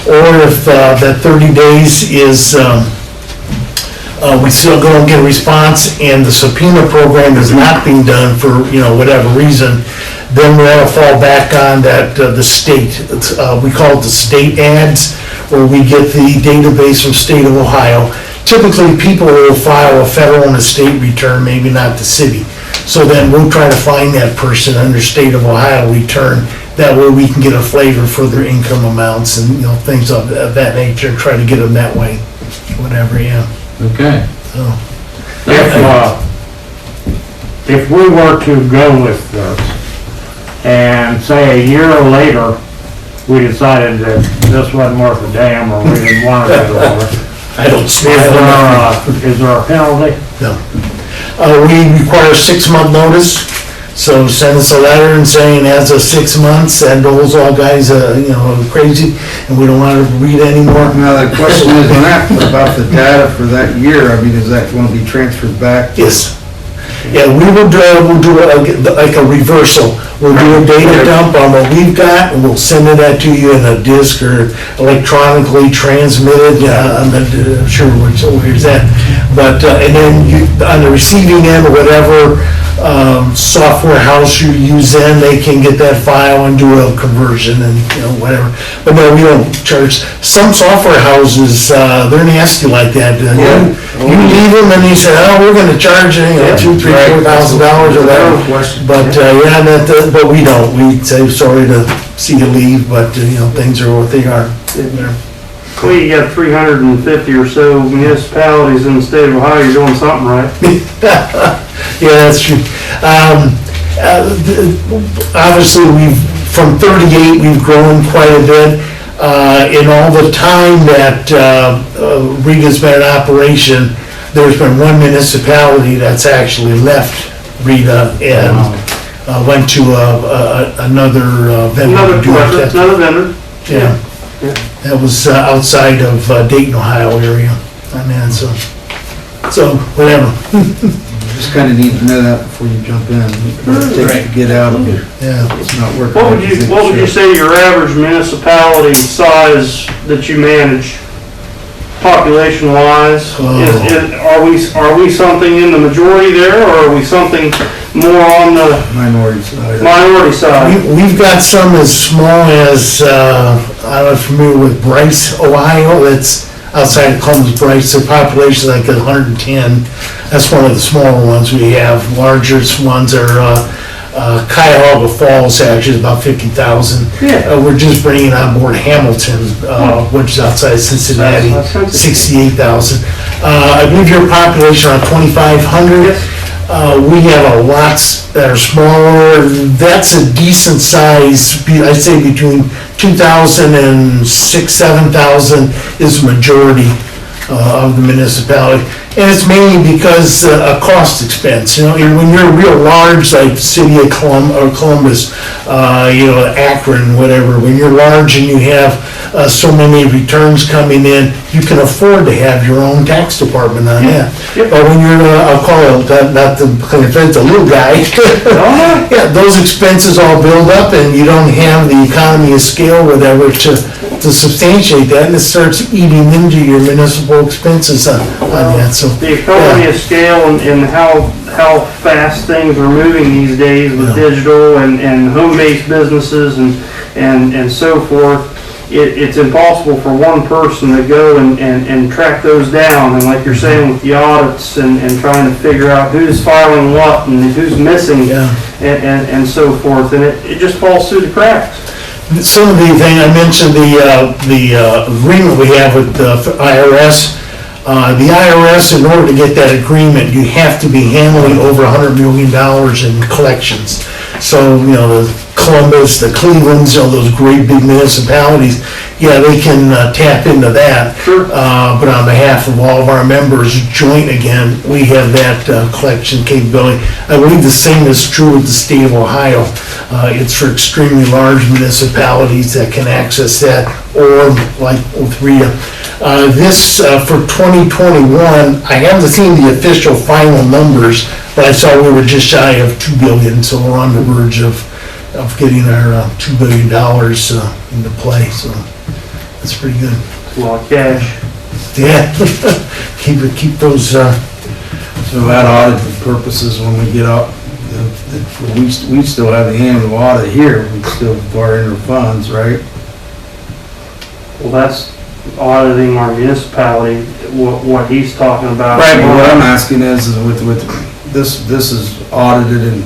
Or if that 30 days is, we still go and get a response and the subpoena program is not being done for, whatever reason, then we ought to fall back on that, the state, we call it the state ads, where we get the database from state of Ohio. Typically, people will file a federal and a state return, maybe not the city. So then we'll try to find that person under state of Ohio return. That way we can get a flavor for their income amounts and, things of that nature, and try to get them that way, whatever, yeah. Okay. So, If we were to go with this, and say a year later, we decided that this wasn't worth a damn, or we didn't want it anymore, I don't stand on that. is there a penalty? No. We require a 6-month notice, so send us a letter and saying as of 6 months, and those all guys, crazy, and we don't want to read anymore. Now, the question is on that, about the data for that year, is that going to be transferred back? Yes. Yeah, we'll do like a reversal. We'll do a data dump on what we've got, and we'll send it out to you in a disk or electronically transmitted. I'm not sure where's that. But, and then on the receiving end, or whatever software house you use then, they can get that file and do a conversion and, whatever. But no, we don't charge. Some software houses, they're nasty like that. You leave them and you say, we're gonna charge you, $2,000, $3,000, $4,000 or whatever. But, but we don't. We say, sorry to see you leave, but, things are what they are. Well, you got 350 or so municipalities in the state of Ohio, you're doing something right. Yeah, that's true. Obviously, from 38, we've grown quite a bit. In all the time that Riga's been in operation, there's been one municipality that's actually left Riga and went to another vendor to do our testing. Another vendor. Yeah. That was outside of Dayton, Ohio area. So whatever. Just kind of need to know that before you jump in. What it takes to get out of it. Yeah. It's not working. What would you say your average municipality size that you manage, population wise? Are we something in the majority there, or are we something more on the Minority side. minority side? We've got some as small as, I don't know if you're familiar with Bryce, Ohio, that's outside of Columbus, Bryce, the population is like 110. That's one of the smaller ones we have. Larger ones are Cuyahoga Falls, actually, is about 50,000. Yeah. We're just bringing on board Hamilton, which is outside Cincinnati, That's 68,000. I believe your population around 2,500. We have a lots that are smaller. That's a decent size. I'd say between 2,000 and 7,000 is the majority of the municipality. And it's mainly because of cost expense. When you're real large, like the city of Columbus, Akron, whatever, when you're large and you have so many returns coming in, you can afford to have your own tax department on that. Yep. But when you're, I'll call it, not the, if it's a little guy, yeah, those expenses all build up and you don't have the economy of scale, whatever, to substantiate that, and it starts eating into your municipal expenses on that, so. The economy of scale and how fast things are moving these days with Yeah. digital and home-based businesses and so forth, it's impossible for one person to go and track those down. And like you're saying with the audits and trying to figure out who's filing what and who's missing Yeah. and so forth, and it just falls through the cracks. Some of the thing, I mentioned the agreement we have with the IRS. The IRS, in order to get that agreement, you have to be handling over $100 million in collections. So, the Columbus, the Clevelands, those great big municipalities, yeah, they can tap into that. Sure. But on behalf of all of our members, joint again, we have that collection capability. I believe the same is true with the state of Ohio. It's for extremely large municipalities that can access that, or like with RIA. This, for 2021, I haven't seen the official final numbers, but I saw we were just shy of $2 billion, so we're on the verge of getting our $2 billion into play, so that's pretty good. A lot of cash. Yeah, keep those, So that audit purposes, when we get up, we still have the annual audit here, we still borrow in our funds, right? Well, that's auditing our municipality, what he's talking about. Right, but what I'm asking is with this is audited and,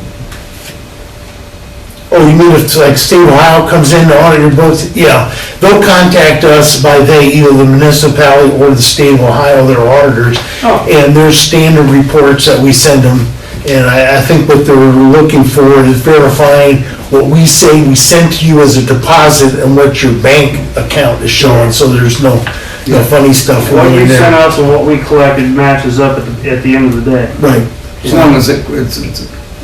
oh, you mean if like State of Ohio comes in to audit your books? Yeah, they'll contact us by either the municipality or the State of Ohio, their auditors. Oh. And there's standard reports that we send them. And I think what they're looking for is verifying what we say we sent to you as a deposit and what your bank account is showing, so there's no funny stuff What going you in sent there. us and what we collected matches up at the end of the day. Right. as long as it's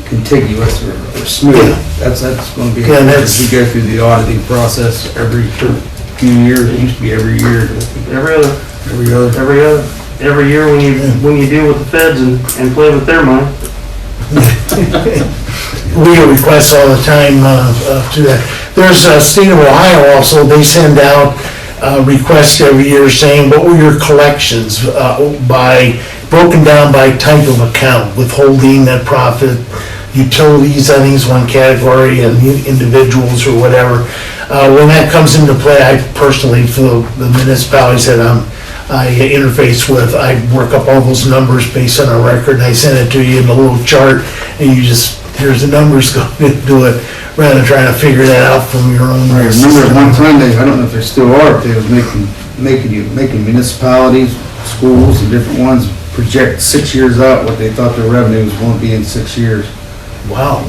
contiguous or smooth, Yeah. that's gonna be, Yeah, as we go through the auditing process every few years, it used to be every year, Every other, every year when you deal with the feds and play with their money. We get requests all the time to that. There's State of Ohio also, they send out requests every year saying, what were your collections broken down by type of account, withholding, net profit, utilities, I think is one category, and individuals or whatever. When that comes into play, I personally, for the municipalities that I interface with, I work up all those numbers based on a record, and I send it to you in a little chart, and you just, here's the numbers, go do it, rather than trying to figure that out from your own. I remember at one time, I don't know if they still are, but they was making municipalities, schools and different ones project 6 years out what they thought their revenues won't be in 6 years. Wow.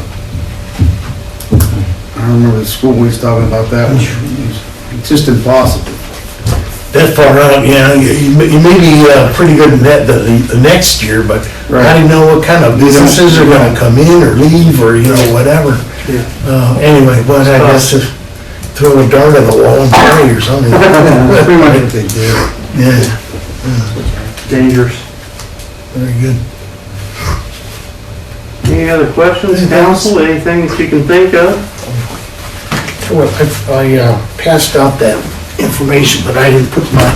I remember the school we was talking about that, it's just impossible. That far out, yeah, you may be pretty good in that the next year, but how do you know what kind of businesses are gonna come in or leave or, whatever? Anyway, but I guess if throw a dart at the wall and pray or something. Pretty much what they did. Yeah, Dangerous. very good. Any other questions, council? Anything that you can think of? Well, I passed out that information, but I didn't put my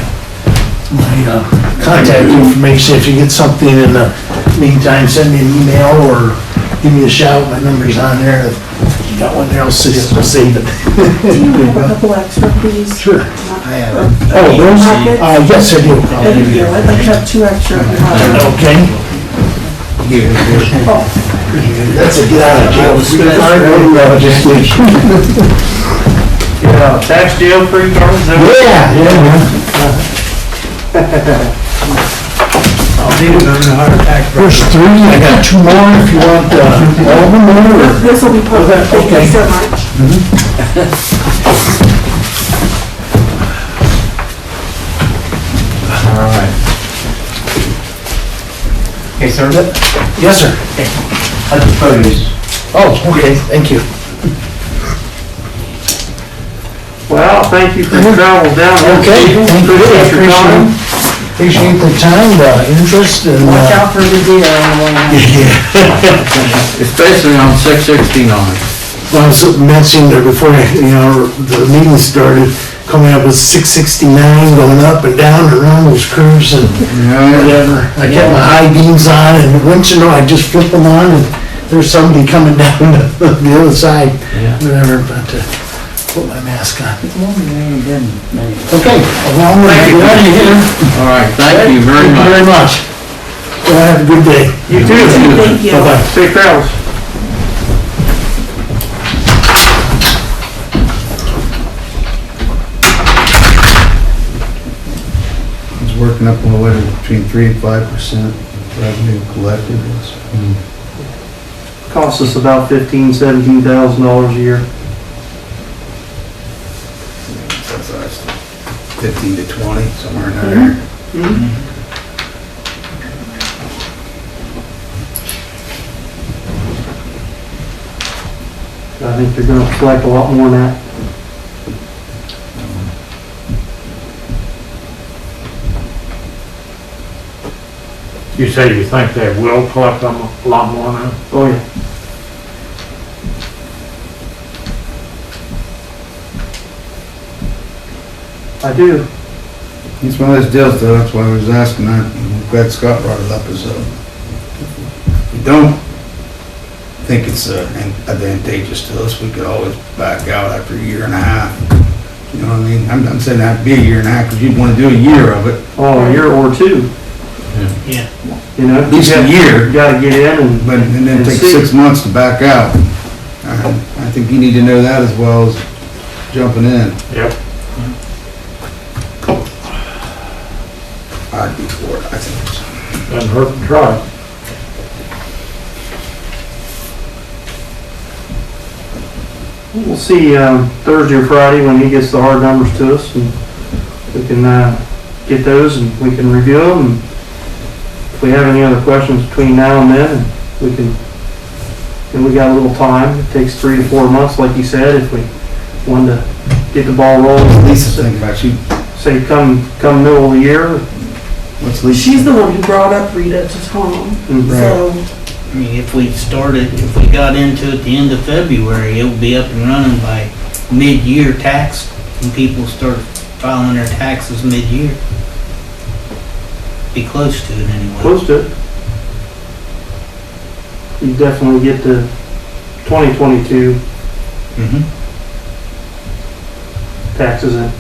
contact information. If you get something in the meantime, send me an email or give me a shout. My number's on there. If you got one there, I'll save it. Do you have a couple extra, please? Sure. I have Oh, those? Yes, I do. Thank you. I'd like to have 2 extra. if you have them. Okay. That's a get out of jail free card. Tax jail free cards? I'll need it on a higher tax. There's 3, I got 2 more if you want all of them or. This will be perfect. Thank you so much. All right. Hey, sir. Yes, sir. How's the produce? Oh, okay, thank you. Well, thank you for your travel down here. Okay, thank you, I Appreciate your time. appreciate the time, the interest, and, Watch out for the deer on the way out. Especially on 669. I was mentioning there before, the meeting started, coming up with 669, going up and down and around those curves and whatever. I kept my high beams on, and once you know, I just flip them on, and there's somebody coming down the other side, Yeah. whatever, but, put my mask on. It's one thing you didn't make. Okay, well, I'm ready here. All right, thank you very Thank you very much. much. Well, have a good day. You too. Thank you. Bye-bye. Safe travels. It's working up on what, between 3 and 5% revenue collected. Costs us about $17,000 a year. That's 15 to 20, somewhere in there. I think they're gonna collect a lot more than that. You say you think they will collect them a lot more now? Oh, yeah. I do. It's one of those deals though, that's why I was asking that, I'm glad Scott brought it up, is, if we don't think it's advantageous to us, we could always back out after a year and a half. You know what I mean? I'm saying that'd be a year and a half, because you'd want to do a year of it, Oh, a year or two. Yeah. You know? at least a year, You gotta get in and. and then and take see. 6 months to back out. I think you need to know that as well as jumping in. Yep. I'd be for it, I think it's. Doesn't hurt to try. We'll see, Thursday or Friday when he gets the hard numbers to us, and we can, get those and we can review them. And if we have any other questions between now and then, we can, and we got a little time. It takes 3 to 4 months, like you said, if we wanted to get the ball rolling. Lisa's thinking about you. Say come middle of the year. What's Lisa? She's the one who brought up Rita to Tom, so, I mean, if we got into it the end of February, it would be up and running by mid-year tax, and people start filing their taxes mid-year. Be close to it anyway. Close to it. You definitely get to 2022 Mm-hmm. taxes in.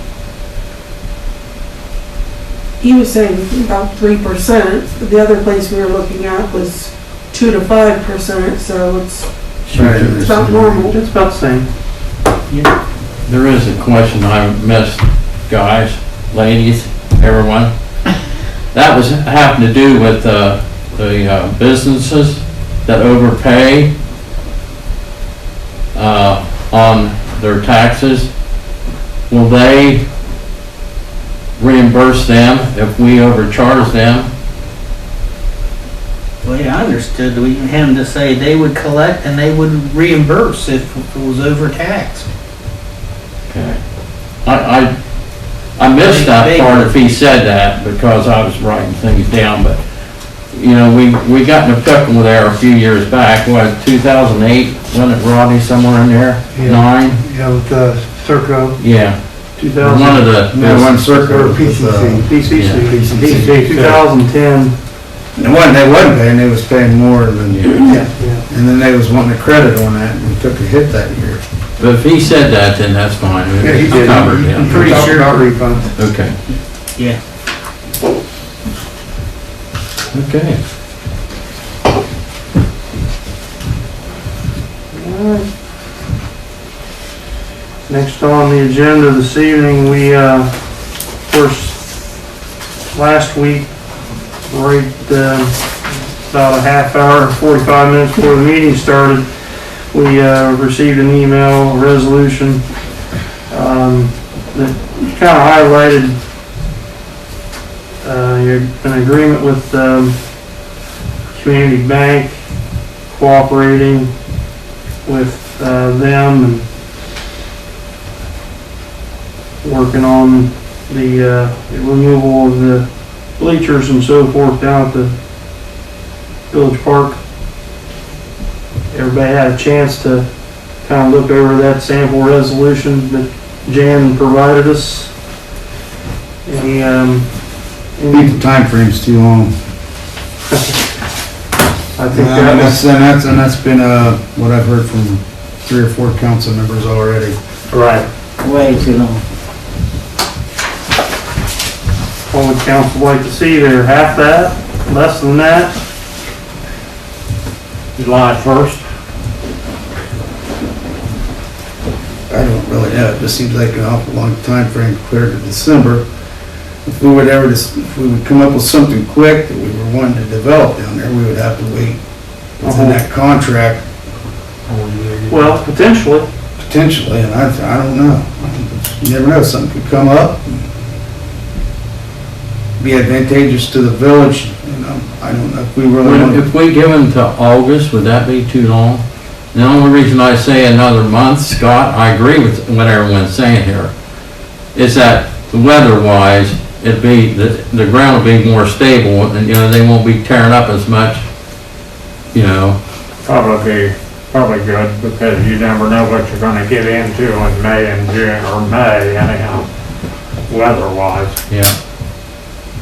he was saying about 3%. The other place we were looking at was 2 to 5%, so it's about normal. It's about the same. There is a question I missed, guys, ladies, everyone. That was having to do with the businesses that overpay on their taxes. Will they reimburse them if we overcharge them? Well, yeah, I understood him to say they would collect and they would reimburse if it was overtaxed. Okay. I missed that part if he said that, because I was writing things down, but, you know, we got in a pickle there a few years back, what, 2008, wasn't it, Rodney, somewhere in there? Yeah. 9? Yeah, with Serco, Yeah. 2000. One of the. No, one circle. or PCC. PCC. PCC. 2010. The one they wasn't paying, they was paying more than, Yeah. and then they was wanting a credit on that, and we took a hit that year. But if he said that, then that's fine. Yeah, he did. Covered, I'm yeah. pretty sure about refunds. Okay. Yeah. Okay. Next on the agenda this evening, we, first, last week, right, about a half hour, 45 minutes before the meeting started, we, received an email, a resolution, that kind of highlighted, an agreement with, Community Bank, cooperating with, them, and working on the removal of the bleachers and so forth down at the Village Park. Everybody had a chance to kind of look over that sample resolution that Jan provided us. Any, I think the timeframe's too long. I think that was, And that's been, what I've heard from 3 or 4 council members already. Right. Way too long. what would council like to see there? Half that? Less than that? July 1st. I don't really know, it just seems like an awful long time frame, clear to December. If we would come up with something quick that we were wanting to develop down there, we would have to wait within that contract. Well, potentially. Potentially, and I don't know. You never know, something could come up, be advantageous to the village, you know, I don't know if we really want to. If we give them to August, would that be too long? The only reason I say another month, Scott, I agree with what everyone's saying here, is that weather-wise, the ground will be more stable, and, you know, they won't be tearing up as much, you know. Probably good, because you never know what you're gonna get into in May and June, or May anyhow, weather-wise. Yeah.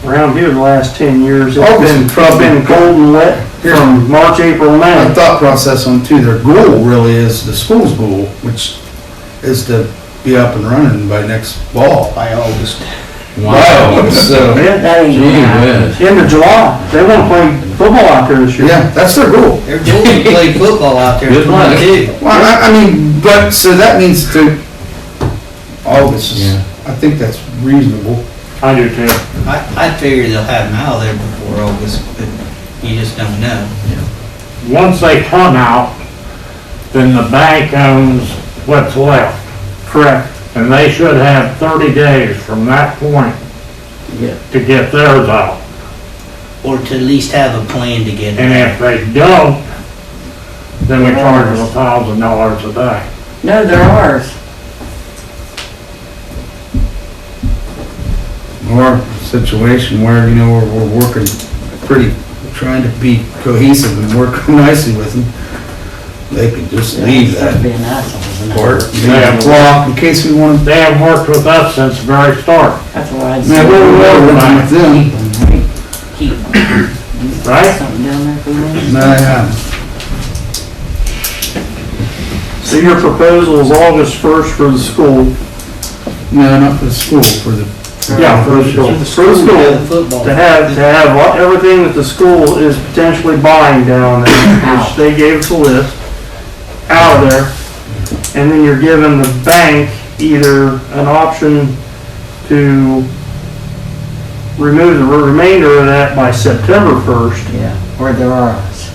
Around here the last 10 years, August it's been cold and wet from March, April, My May. thought process on too, their goal really is the school's goal, which is to be up and running by next fall. By August. Wow. So, That ain't Gee gonna happen. whiz. End of July, they want to play football out there this year. yeah, that's their goal. They're going to play football out there Good luck. too. Well, I mean, but, so that means to August is, Yeah. I think that's reasonable. I do too. I figure they'll have them out there before August, but you just don't know. Once they come out, then the bank owns what's left. Correct. And they should have 30 days from that point to get theirs out. Or to at least have a plan to get it. And if they don't, then we charge them $1,000 a day. No, they're ours. Or a situation where, you know, we're working trying to be cohesive and work nicely with them. They could just leave Start that being assholes and part, that. maybe a block in case we want to. They have worked with us since the very start, That's why I'd Yeah, say. we're working with them. Keep them. right? Something down there for them. No, yeah. So your proposal is August 1st for the school. No, not for the school, for the. Yeah, for the school. For the school, Football. to have everything that the school is potentially buying down there, which they gave us a list, out of there. And then you're giving the bank either an option to remove the remainder of that by September 1st. Yeah, or they're ours.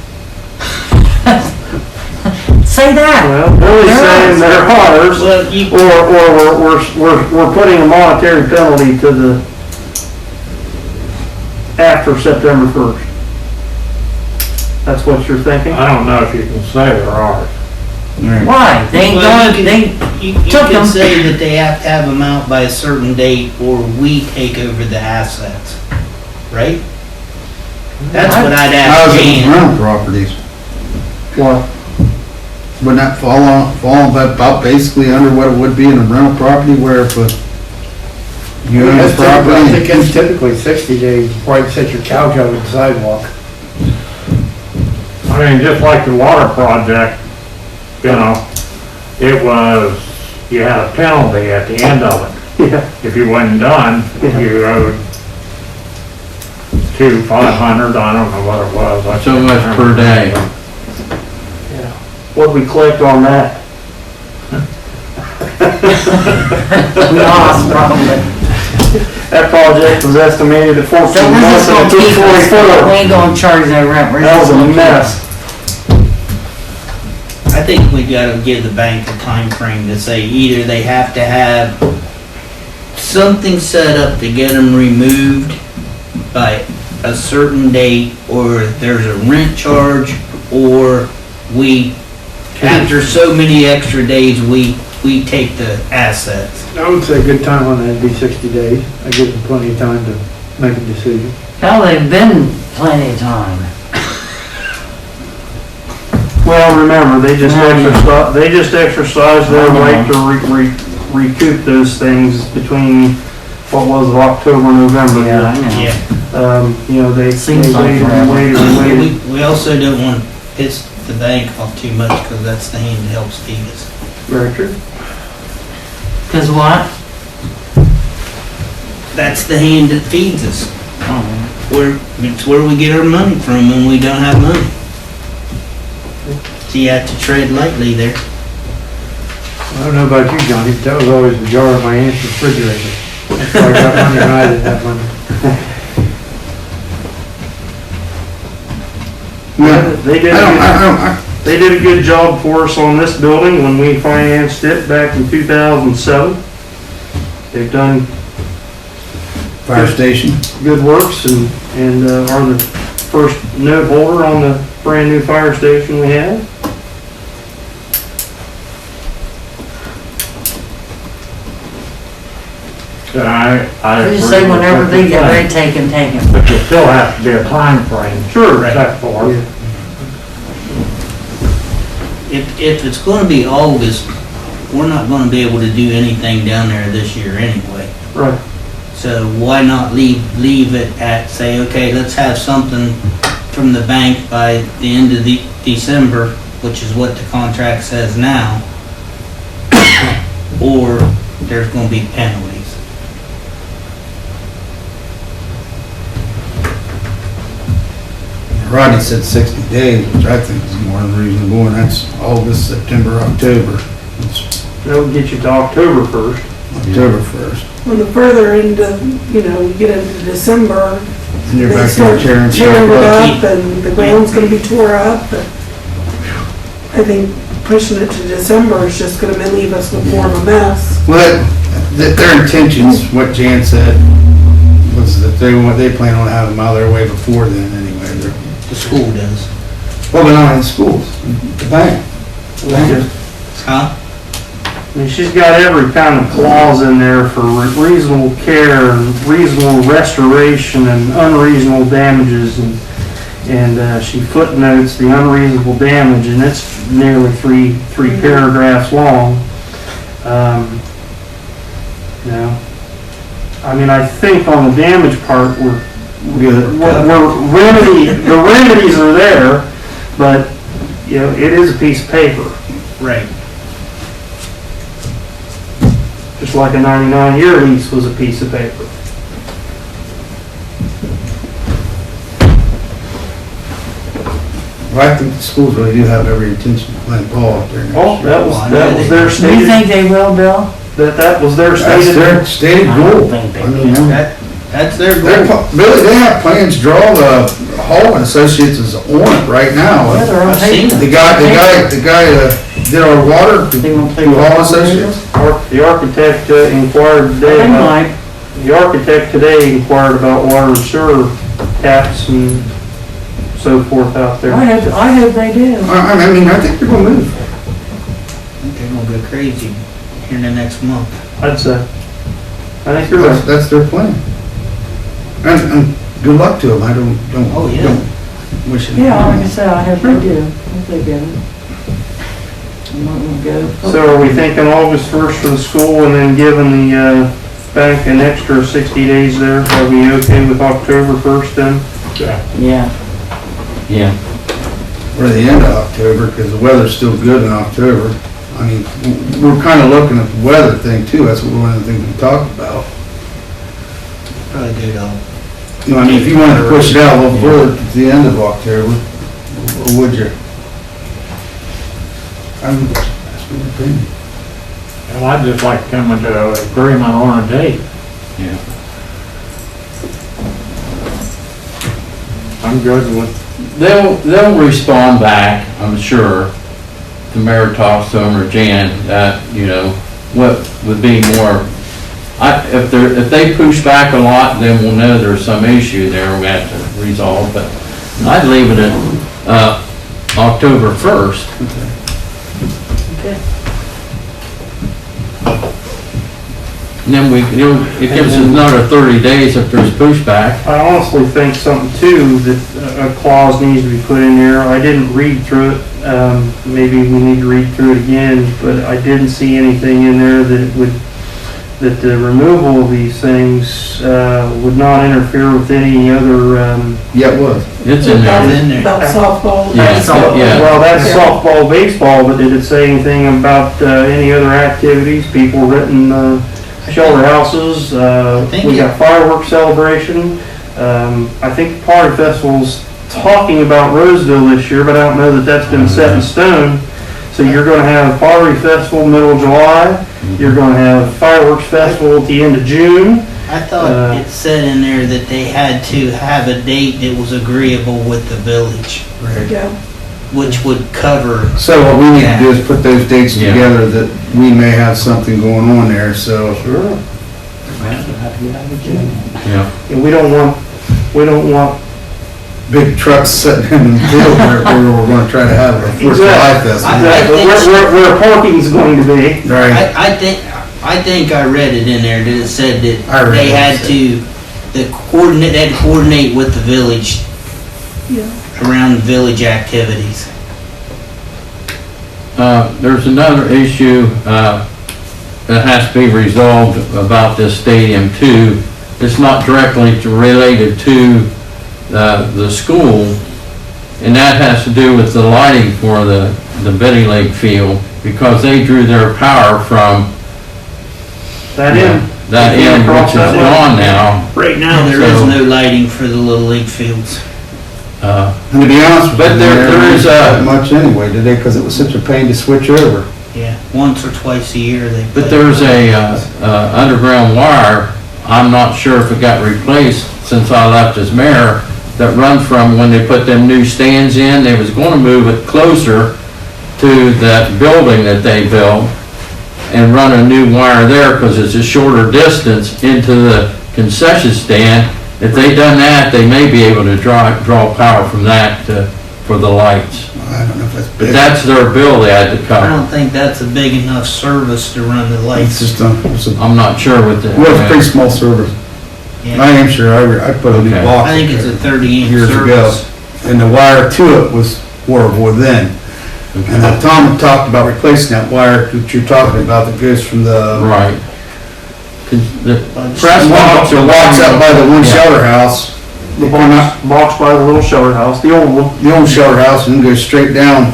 Say that. Well, Billy's saying they're ours, Well, you, or we're putting a monetary penalty to the, after September 1st. That's what you're thinking? I don't know if you can say they're ours. Why? They ain't well, going, you took can them. say that they have to have them out by a certain date, or we take over the assets, right? That's what I'd How's ask it with Jan. rental properties? What? Wouldn't that fall about basically under what it would be in a rental property where if you own the I property? think it's typically 60 days before you set your couch out on the sidewalk. I mean, just like the water project, you know, it was, you had a penalty at the end of it. Yeah. If you wasn't done, you owed $500, I don't know what it was. I So can't much per remember. day. What we collect on that? Lost probably. That project was estimated at 14 So we're months just and gonna it took keep us, 44. we ain't gonna charge no rent. We're That was just a gonna keep mess. I think we gotta give the bank a time frame to say either they have to have something set up to get them removed by a certain date, or there's a rent charge, or we, after so many extra days, we we take the assets. I would say a good time on that would be 60 days. That gives them plenty of time to make a decision. Now, they've been plenty of time. Well, remember, they just exercised their right to recoup those things between, what was it, October, November. Yeah, I know. Yeah. You know, they Seems like waited and forever. waited and waited. We also don't want to piss the bank off too much, because that's the hand that helps feed us. Very true. Cause what? That's the hand that feeds us. Oh, It's where we get our money from when we don't have money. So you have to tread lightly there. I don't know about you, Johnny, but that was always the jar of my aunt's refrigerator. That's why I got money when I didn't have money. Yeah, They did a good job for us on this building when we financed it back in 2007. They've done fire station. good works and are the first note holder on the brand new fire station we have. I I just agree say with whenever what they you're get ready, saying. take them. But there still has to be a time frame. Sure. Set for it. If it's going to be August, we're not going to be able to do anything down there this year anyway. Right. So why not leave it at, say, okay, let's have something from the bank by the end of the December, which is what the contract says now, or there's going to be penalties. Rodney said 60 days, which I think is more than reasonable, and that's August, September, October. It's That would get you to October 1st. October 1st. When the further into, you know, you get into December, And you're they back start there tearing tearing it stuff up. up and the ground's gonna be tore up. I think pushing it to December is just gonna leave us with more of a mess. Well, their intentions, what Jan said, was that they plan on having them out of their way before then anyway. The school does. Well, but not in schools, the bank. The bank. Huh? I mean, she's got every kind of clause in there for reasonable care and reasonable restoration and unreasonable damages, and she footnotes the unreasonable damage, and it's nearly three paragraphs long. You know, I mean, I think on the damage part, the remedies are there, but, you know, it is a piece of paper. Right. Just like a 99-year lease was a piece of paper. Well, I think the schools really do have every intention of playing ball up there next Oh, year. that was their You stated, think they will, Bill? that was their That's their stated. stated I don't goal. think they I mean, That's their they're goal. Billy, they have plans to draw the Hall and Associates is on it right now. Yeah, they're on I've seen paper. The guy did our water, They won't play through Hall and ball. Associates. The architect inquired today They about, might. the architect today inquired about water and sewer taps and so forth out there. I hope they do. I mean, I think they're gonna move. I think they're gonna go crazy here in the next month. I'd say. I think you're right. That's their plan. And good luck to them. I don't Oh, yeah. don't wish it. Yeah, like I said, I hope they do. I hope they get it. I'm not gonna go. So are we thinking August 1st for the school and then giving the bank an extra 60 days there? Are we okay with October 1st then? Yeah. Yeah. Or the end of October, because the weather's still good in October. I mean, we're kind of looking at the weather thing too. That's one of the things we talked about. Probably do it all. You know, I mean, if you wanted to push it out a little further to the end of October, or would you? That's my opinion. And I'd just like to come into an agreement on a date. Yeah. I'm good with, They'll respond back, I'm sure, to Mayor talks to them or Jan, that, you know, what would be more, if they push back a lot, then we'll know there's some issue there we have to resolve, but I'd leave it at, October 1st. And then it gives us another 30 days if there's pushback. I honestly think something too, that a clause needs to be put in there. I didn't read through it, maybe we need to read through it again, but I didn't see anything in there that the removal of these things, would not interfere with any other, Yeah, it was. It's in there. About softball. Yeah, yeah. well, that's Yeah. softball, baseball, but did it say anything about, any other activities, people renting, shelter houses, think we it- got fireworks celebration. I think the Party Festival's talking about Roseville this year, but I don't know that that's been set in stone. So you're gonna have Pottery Festival middle of July, you're gonna have fireworks festival at the end of June. I thought it said in there that they had to have a date that was agreeable with the village, Yeah. which would cover, So what we need to do is put those dates Yeah. together that we may have something going on there, so. Sure. Yeah. And we don't want Big trucks sitting in the field where we're gonna try to have a 4th of July festival. exactly where parking's going to be. Right, I think I read it in there that it said I that read they it. had to, they had to coordinate with the village Yeah. around village activities. There's another issue that has to be resolved about this stadium too. It's not directly related to the school, and that has to do with the lighting for the Betty Lake field, because they drew their power from That end. that end, which is gone now. Right now, there is So- no lighting for the Little League fields. and to be honest with you, But there is not much anyway, did they, because it was such a pain to switch over. Yeah, once or twice a year they. But put- there's a underground wire, I'm not sure if it got replaced since I left as mayor, that run from when they put them new stands in, they was gonna move it closer to that building that they built and run a new wire there, because it's a shorter distance into the concession stand. If they done that, they may be able to draw power from that for the lights. I don't know if that's But big. that's their bill they had to I cover. don't think that's a big enough service to run the It's lights. just it's a I'm not sure what the. well, it's a pretty small service. Yeah. I am sure, I put a new Okay. box. I think it's a 30-inch Years ago. service. And the wire to it was horrible then. And Tom had talked about replacing that wire that you're talking about that goes from the Right. 'Cause the press box or walks up by the one Yeah. shelter house, The box by the little shelter house, the old one. the old shelter house, and goes straight down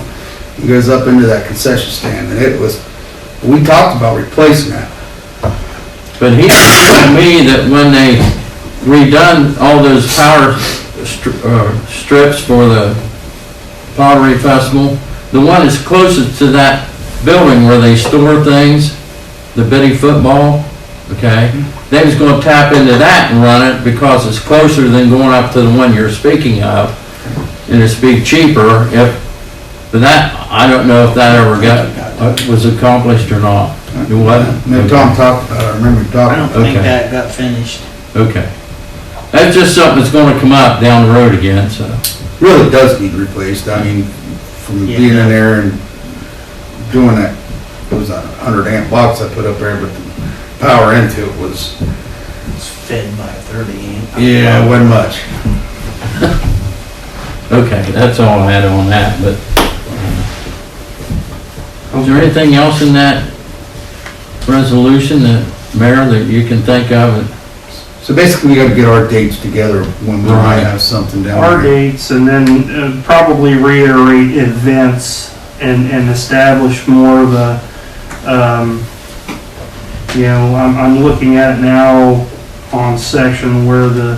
and goes up into that concession stand. And it was, we talked about replacing that. But he told me that when they redone all those power strips for the Pottery Festival, the one that's closest to that building where they store things, the Betty football, okay? They was gonna tap into that and run it because it's closer than going up to the one you're speaking of. And it's be cheaper but that, I don't know if that ever was accomplished or not. It wasn't? And then Tom talked about it, I remember him I talking. don't think Okay. that got finished. Okay. That's just something that's gonna come up down the road again, so. Really does need replaced, I mean, from Yeah. being in there and doing that, it was a 100 amp box I put up there, but the power into it was, It's fed by a 30-amp. yeah, it wasn't much. Okay, that's all I had on that, but. Is there anything else in that resolution that, Mayor, that you can think of? So basically, we gotta get our dates together when we might Right. have something down Our there. dates, and then probably reiterate events and establish more of a, I'm looking at it now on section where the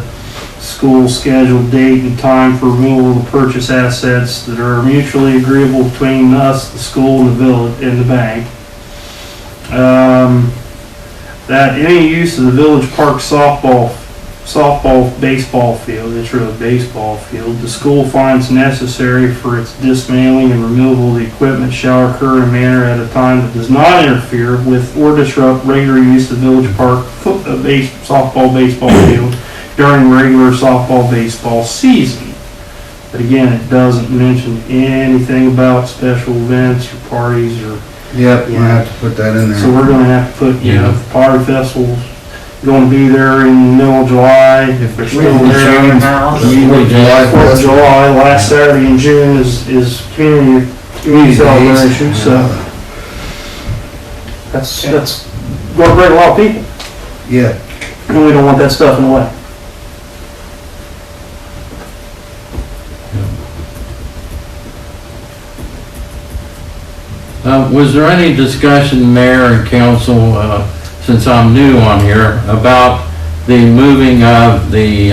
school scheduled date and time for removal of purchase assets that are mutually agreeable between us, the school, and the village, and the bank. That any use of the village park softball, baseball field, it's really baseball field, the school finds necessary for its dismantling and removal of the equipment shall occur in a manner at a time that does not interfere with or disrupt regular use of village park softball, baseball field during regular softball, baseball season. But again, it doesn't mention anything about special events or parties or Yep, we'll have to put that in So there. we're gonna have to put, you know, Party Festival's gonna be there in the middle of July, if they're still there. Fourth of July, last Saturday in June is community celebration, so that's gonna bring a lot of people, Yeah, and we don't want that stuff in the way. Was there any discussion, Mayor and Council, since I'm new on here, about the moving of the,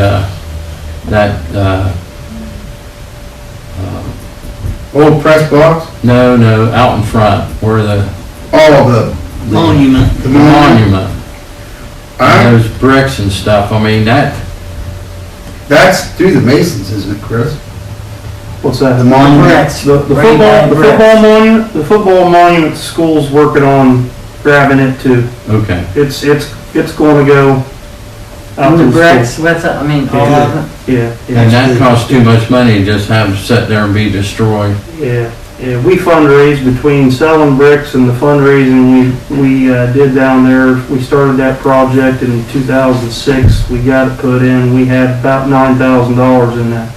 old press box, no, out in front, where the all of the Monument. monument, I- those bricks and stuff, I mean, that's through the Masons, isn't it, Chris? What's that? The monument? The football monument, the school's working on grabbing it too. okay. It's gonna go out to The the bricks school. with it, I mean, all of it. Yeah, And yeah, that costs too much money to just have them sit there and be destroyed. yeah. We fundraise between selling bricks and the fundraising we did down there. We started that project in 2006. We got it put in. We had about $9,000 in that,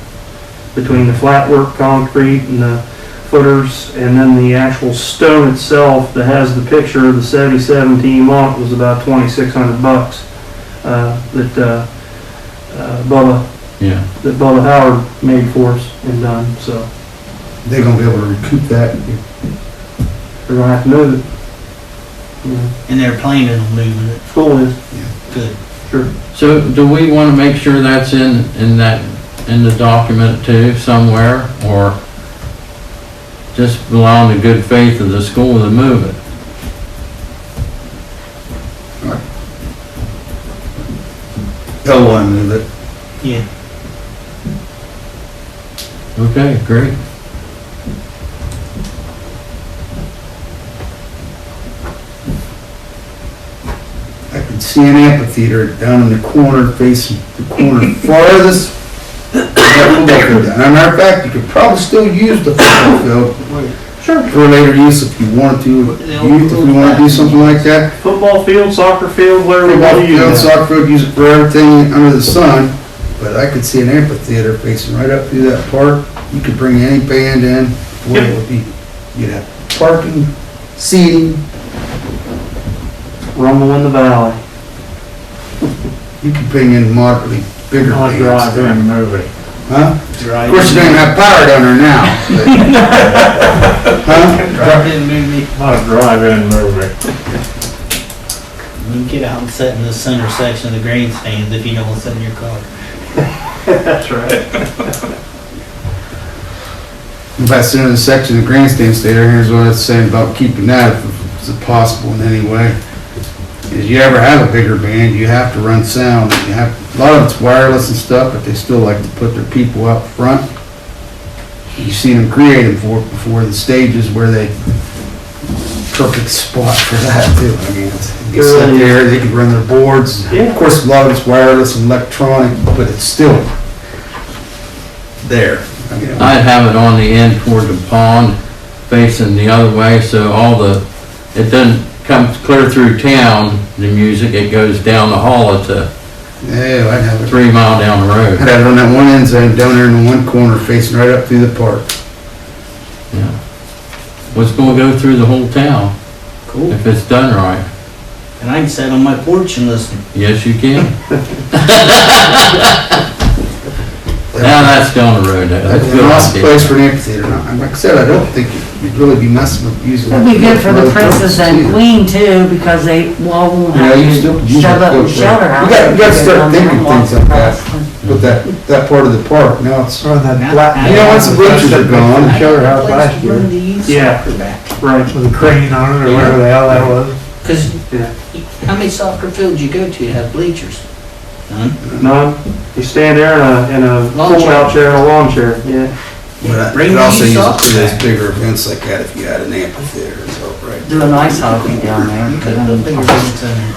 between the flat work concrete and the footers, and then the actual stone itself that has the picture of the 77 team on it was about $2,600 Yeah. that Bubba Howard made for us and done. So They're gonna be able to recoup that. we're gonna have to move it. Yeah, And they're planning on moving it. school is, Good. sure. So do we want to make sure that's in the document too, somewhere, or just rely on the good faith of the school to move it? They'll wanna move it. Yeah. Okay, great. I could see an amphitheater down in the corner facing the corner farthest. As a matter of fact, you could probably still use the football field for later use if you wanted to, youth, if you wanna do something like that. Football field, soccer field, whatever you Football want to field, use. soccer field, use it for everything under the sun, but I could see an amphitheater facing right up through that park. You could bring any band in, where it would be, you'd have parking, seating, Rumble in the Valley. you could bring in moderately bigger Not bands. drive-in movie. Huh? Of course, you don't even have power down there now. but- Huh? Drive-in movie. Not a drive-in movie. You can get out and sit in the center section of the grandstands if you know what's in your car. That's right. If I sit in the section of the grandstand stay there, here's what I was saying about keeping that if it's possible in any way. Is you ever have a bigger band, you have to run sound. You have, a lot of it's wireless and stuff, but they still like to put their people out front. You've seen them created before the stages where they, perfect spot for that too. I mean, they sit there, they can run their boards. Yeah. Of course, a lot of it's wireless and electronic, but it's still there. I mean, I'd have it on the end toward the pond, facing the other way, so it doesn't come clear through town, the music, it goes down the hollow to yeah, I'd have it. 3 mile down the road. I'd have it on that one end zone down there in the one corner facing right up through the park. Yeah. What's gonna go through the whole town, Cool. if it's done right? And I can sit on my porch and listen. Yes, you can. Now that's down the road, that's a That's an good awesome idea. place for an amphitheater. Now, like I said, I don't think you'd really be messing with using. It'd be good for the princess and either. queen too, because they all won't Yeah, have you still to could use shove that up in field for- shelter house. You gotta start thinking things like that. that. With that part of the park, now it's, On that flat. you know, once the bleachers are gone, Shelter house last year Yeah. Right. with a crane on it or whatever the hell that was. Because Yeah. how many soccer fields you go to have bleachers? None. None. You stand there in a Lawn fold-out chair and a lawn chair, yeah. but I Bring could also these use it socks for those back. bigger events like that if you had an amphitheater and so, right? Do an ice hockey down there. You could put bigger ones in there.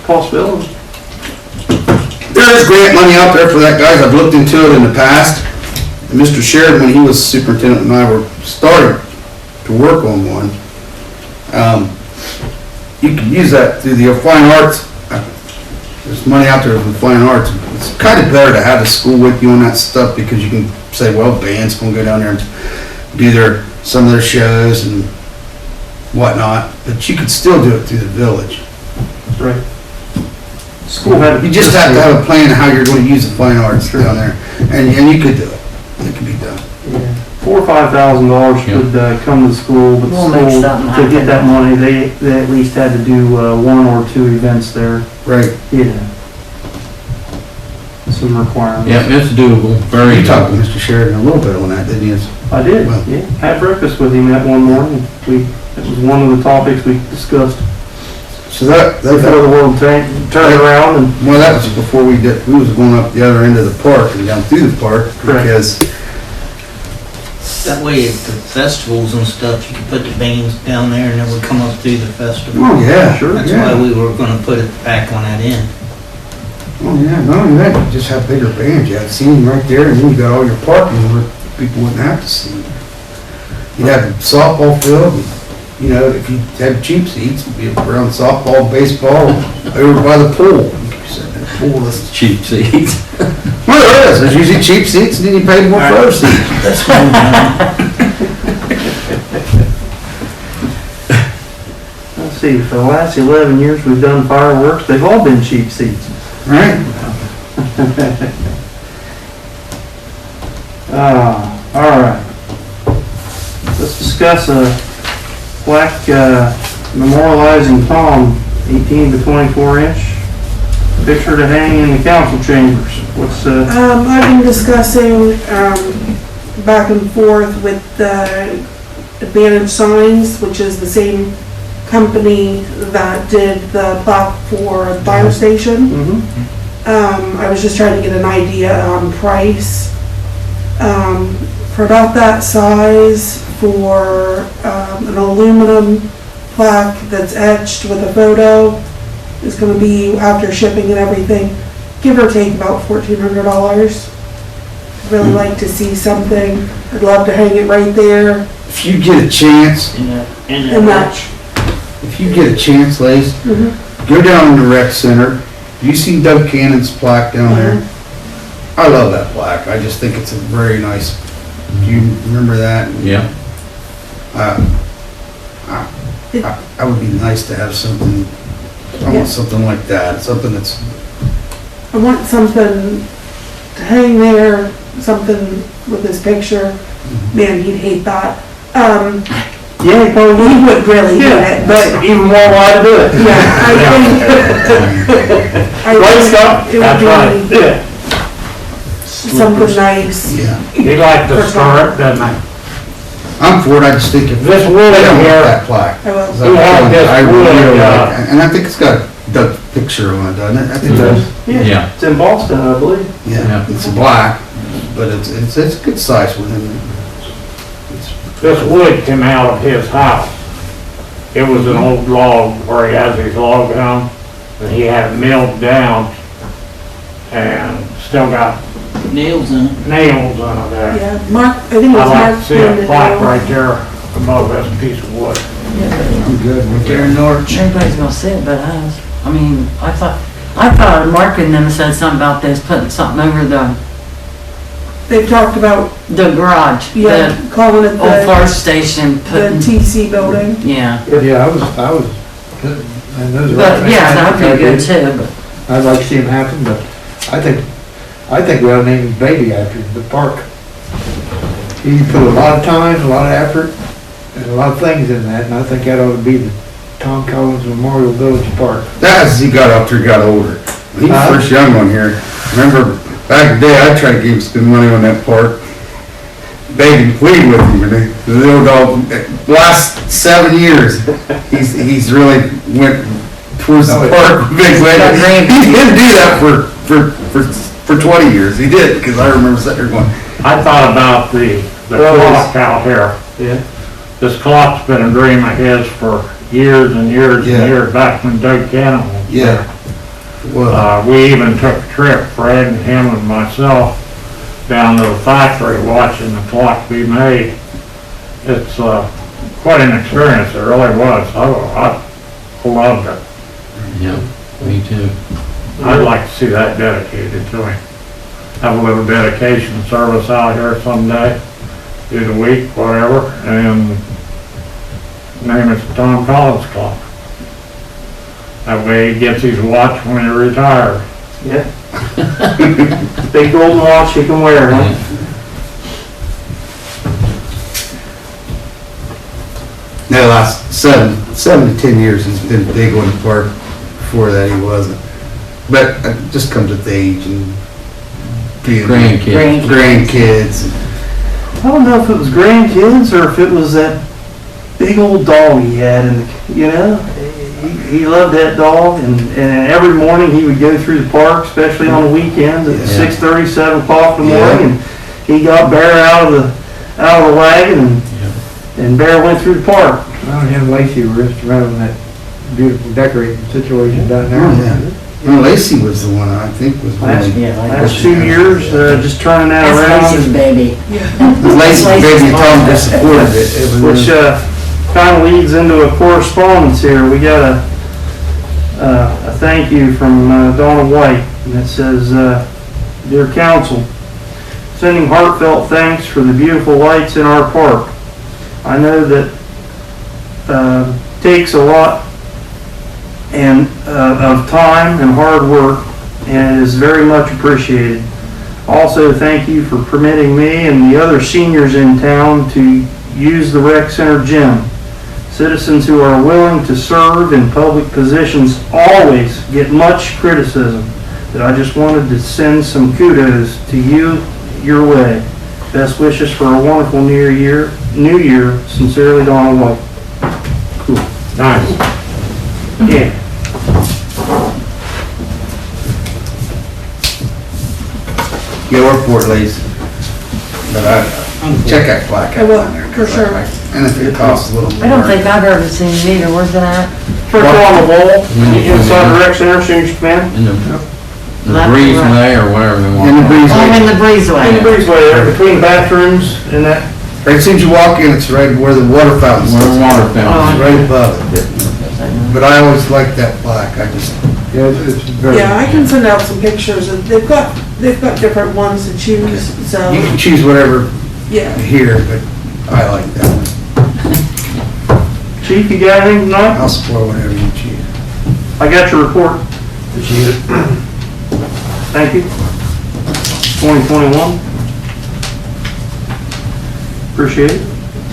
Possibility. There is grant money out there for that, guys. I've looked into it in the past. Mr. Sheridan, when he was superintendent, and I were starting to work on one, you can use that through the fine arts. There's money out there for the fine arts. It's kind of better to have the school with you on that stuff, because you can say, well, band's gonna go down there and do some of their shows and whatnot, but you could still do it through the village. Right. School had. You just have to have a plan of how you're gonna use the fine arts down there, and you could do it. It could be done. $4,000 or $5,000 could come to the school, but We'll make school, something to get happen. that money, they at least had to do 1 or 2 events there. Right. Yeah. Some requirements. Yeah, it's doable, very You talked to doable. Mr. Sheridan a little bit on that, didn't you? I did, Well- yeah. Had breakfast with him that one morning. It was one of the topics we discussed So that, before the world turned around and. well, that was before we was going up the other end of the park and down through the park, Correct. because, That way, at the festivals and stuff, you could put the bands down there and it would come up through the festival. oh, yeah, sure, That's why yeah. we were gonna put it back on that end. Oh, yeah, not only that, you just have bigger bands, you have scenes right there, and then you got all your parking where people wouldn't have to see. You'd have a softball field, and, you know, if you had cheap seats, it'd be around softball, baseball, over by the pool. You said that pool is- Cheap seats. Well, there is, there's usually cheap seats, and then you pay more for those seats. That's one Let's see, for the last 11 years we've done fireworks, they've all been cheap seats. Right? All right. Let's discuss a plaque memorializing Tom, 18 to 24 inch. Picture to hang in the council chambers. What's, I've been discussing, back and forth with the Advantage Signs, which is the same company that did the plaque for the fire station. mhm. I was just trying to get an idea on price. For about that size, for an aluminum plaque that's etched with a photo, is gonna be, after shipping and everything, give or take about $1,400. Really like to see something. I'd love to hang it right there If you get a chance, in that. if you get a chance, Lace, Mhm. go down to the rec center. You see Doug Cannon's plaque down there? I love that plaque. I just think it's a very nice, do you remember that? Yeah. I would be nice to have something, I Yeah. want something like that, something that's, I want something to hang there, something with his picture. Man, he'd hate that. Yeah, probably. He would really hate Yeah, it, but but even more why to do it. yeah, I think. I Right, think Scott? it That's right. would be Yeah. something nice. yeah. He liked to stir it, doesn't he? I'm for it, I just think if. This wood I don't want here, that plaque. I will. He had this I wood, really like uh, it. And I think it's got Doug's picture on it, doesn't it? I think It does. Yeah. It's in Boston, I believe. Yeah, Yeah. it's black, but it's a good size with him. this wood came out of his house. It was an old log where he has his log home, and he had it milled down and still got Nails in it. nails on it there. Yeah, Mark, I think it was I'd like Mark. to see a pointed plaque out. right there above this piece of wood. I'm good with There in Norwich. Everybody's gonna see it but us. I mean, I thought Mark and them said something about this, putting something over They've talked about, the garage, yeah, the calling it old fire the station, putting, TC building. yeah. Yeah, I was, and those are. But, yeah, that would be good too, but. I'd like to see him happen, but I think we ought to name his baby after the park. He put a lot of time, a lot of effort, and a lot of things in that, and I think that ought to be the Tom Collins Memorial Village Park. that. As he got up there, he got older. When he was first young on here, remember back in the day, I tried to get him to spend money on that park. Begging, pleading with him, and the old dog, last 7 years, he's really went towards the park with big way. He didn't do that for 20 years. He did, because I remember sitting there going, I thought about the clock out here. Yeah. This clock's been a dream of his for years and years Yeah. and years, back when Doug Cannon was there. yeah. Well, We even took a trip, Fred and him and myself, down to the factory watching the clock be made. It's quite an experience, it really was. I loved it. Yeah, me too. I'd like to see that dedicated to him. Have a little dedication service out here someday, do the week, whatever, and name it the Tom Collins Clock. That way he gets his watch when he retires. Yeah. Big golden watch you can wear, huh? Now, the last 7 to 10 years, he's been big on the park. Before that, he wasn't. But it just comes with age and being grandkids. I don't know if it was grandkids or if it was that big old dog he had, and you know, he loved that dog, and every morning he would go through the park, especially on the weekends at 6:30, 7 o'clock in the morning, and he got Bear out of the wagon, and Bear went through the park. Well, him and Lacey were just around that beautiful decorating situation down there. Oh, yeah. Well, Lacey was the one I think was Last, really. last 2 years, just turning that That's Lacey's around, baby. Lacey, baby, Tom just supported it. It was which kind of leads into a correspondence here. We got a thank you from Donna White, and it says, "Dear Council, sending heartfelt thanks for the beautiful lights in our park. I know that takes a lot and of time and hard work, and it is very much appreciated. Also, thank you for permitting me and the other seniors in town to use the rec center gym. Citizens who are willing to serve in public positions always get much criticism, but I just wanted to send some kudos to you your way. Best wishes for a wonderful New Year. Sincerely, Donald White." Cool. Nice. Yeah. Yeah, we're Fort Lacey. But check that plaque I out will, down there. for sure. And if it costs a little more. I don't think I've ever seen it either, where's it at? First on the wall, inside the rec center, soon as you come in. In the breezeway or whatever they want. In the Oh, in breezeway. the In the breezeway. breezeway there, between bathrooms and that. Right as soon as you walk in, it's right where the water fountain Where is. the water It's fountain. right above it. But I always like that plaque. I just, Yeah, it's very. Yeah, I can send out some pictures, and they've got different ones to choose, so, you can choose whatever yeah. here, but I like that one. Chief, you got anything tonight? I'll support whatever you choose. I got your report. Thank you. 2021. Appreciate it.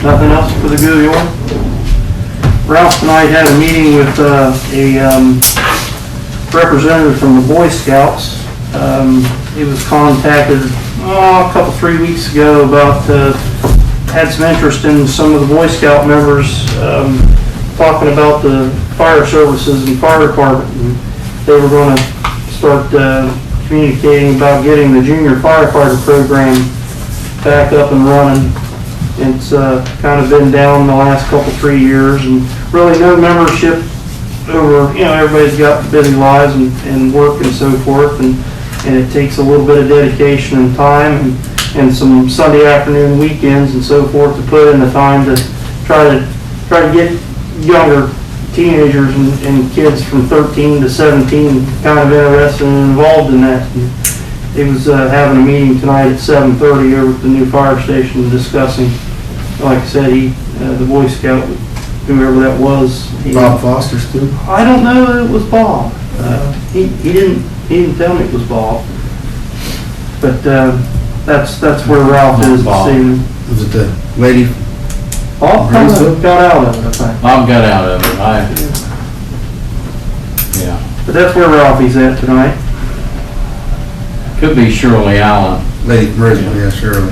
Nothing else for the good of the order? Ralph and I had a meeting with a representative from the Boy Scouts. He was contacted a couple, 3 weeks ago about, had some interest in some of the Boy Scout members talking about the fire services and fire department. And they were going to start communicating about getting the junior firefighter program back up and running. It's kind of been down the last couple, 3 years, and really no membership over, everybody's got busy lives and work and so forth, and it takes a little bit of dedication and time and some Sunday afternoon weekends and so forth to put in the time to try to get younger teenagers and kids from 13 to 17 kind of interested and involved in that. And he was having a meeting tonight at 7:30 over at the new fire station discussing, like I said, the Boy Scout, whoever that was. Bob Foster's too? I don't know that it was Bob. He didn't tell me it was Bob. But that's where Ralph is this evening. Was it the lady? Bob kind of got out of it, I think. Bob got out of it, yeah. But that's where Ralphie's at tonight. Could be Shirley Allen. Lady Brisbane, yeah, Shirley.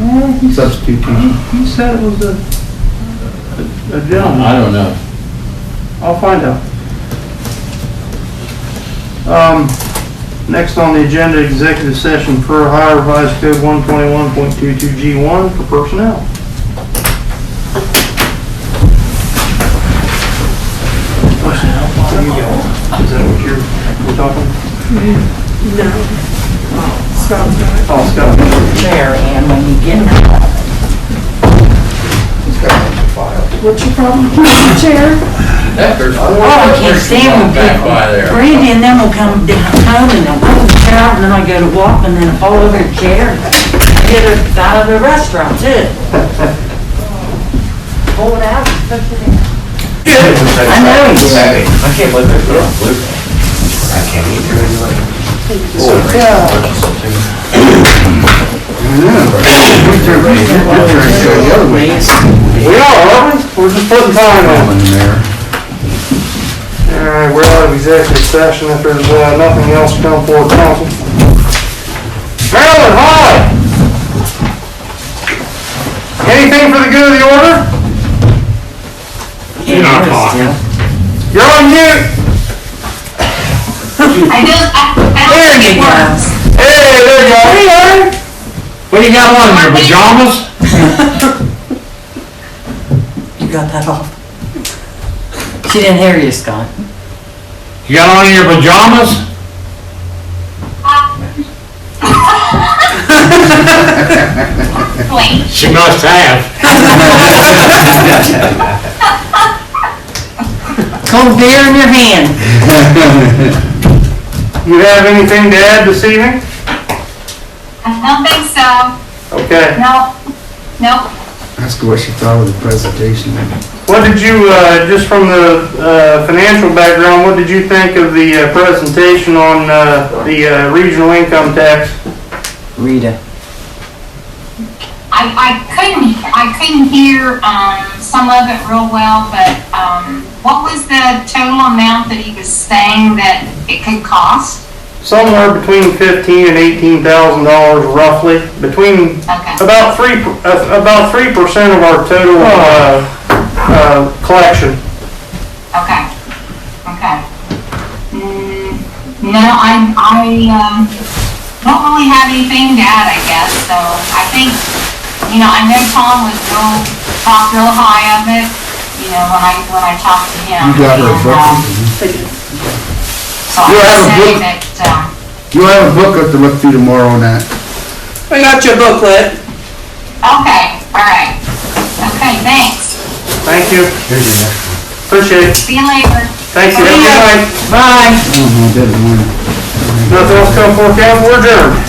Substitute teacher. He said it was a gentleman. I don't know. I'll find out. Next on the agenda, executive session per Ohio Revised Code 121.22G1 for personnel. Personnel. Is that what you're talking? No. Scott's got it. Oh, Scott. There, and when you get that. What's your problem? Chair? Oh, I can't stand when Back by there. Brandy and them will come down home and they'll pull the chair out and then I go to walk and then I fall over the chair. I get it out of the restaurant too. Pull it out, push it in. I know you do. I can't believe they put it on blue. I can't either. We are, we're just putting time on. Alright, we're out of executive session if there's nothing else to come forward, council. Marilyn, hi! Anything for the good of the order? You're not talking. You're on mute! I don't There think you it go. works. Hey, there you go. Hey, What do you got on, your pajamas? You got that off. She didn't hear you, Scott. You got on your pajamas? Wait, She must have. Cold beer in your hand. You have anything to add this evening? I don't think so. Okay. Nope. Ask her what she thought of the presentation. What did you, just from the financial background, what did you think of the presentation on the regional income tax? Rita. I couldn't hear, some of it real well, but, what was the total amount that he was saying that it could cost? Somewhere between $15,000 and $18,000 roughly, between Okay. about 3% of our total collection. Okay. No, I don't really have anything to add, I guess, so I think, I know Tom talked real high of it, when I talked to him. You got her and, book? So I You have a would say book? that, You'll have a booklet to look through tomorrow on that. I got your booklet. okay, all right. Okay, thanks. Thank you. Appreciate it. See you later. Thanks, you have a good night. Bye. I don't know, I didn't want it. Nothing else come for council, we're adjourned.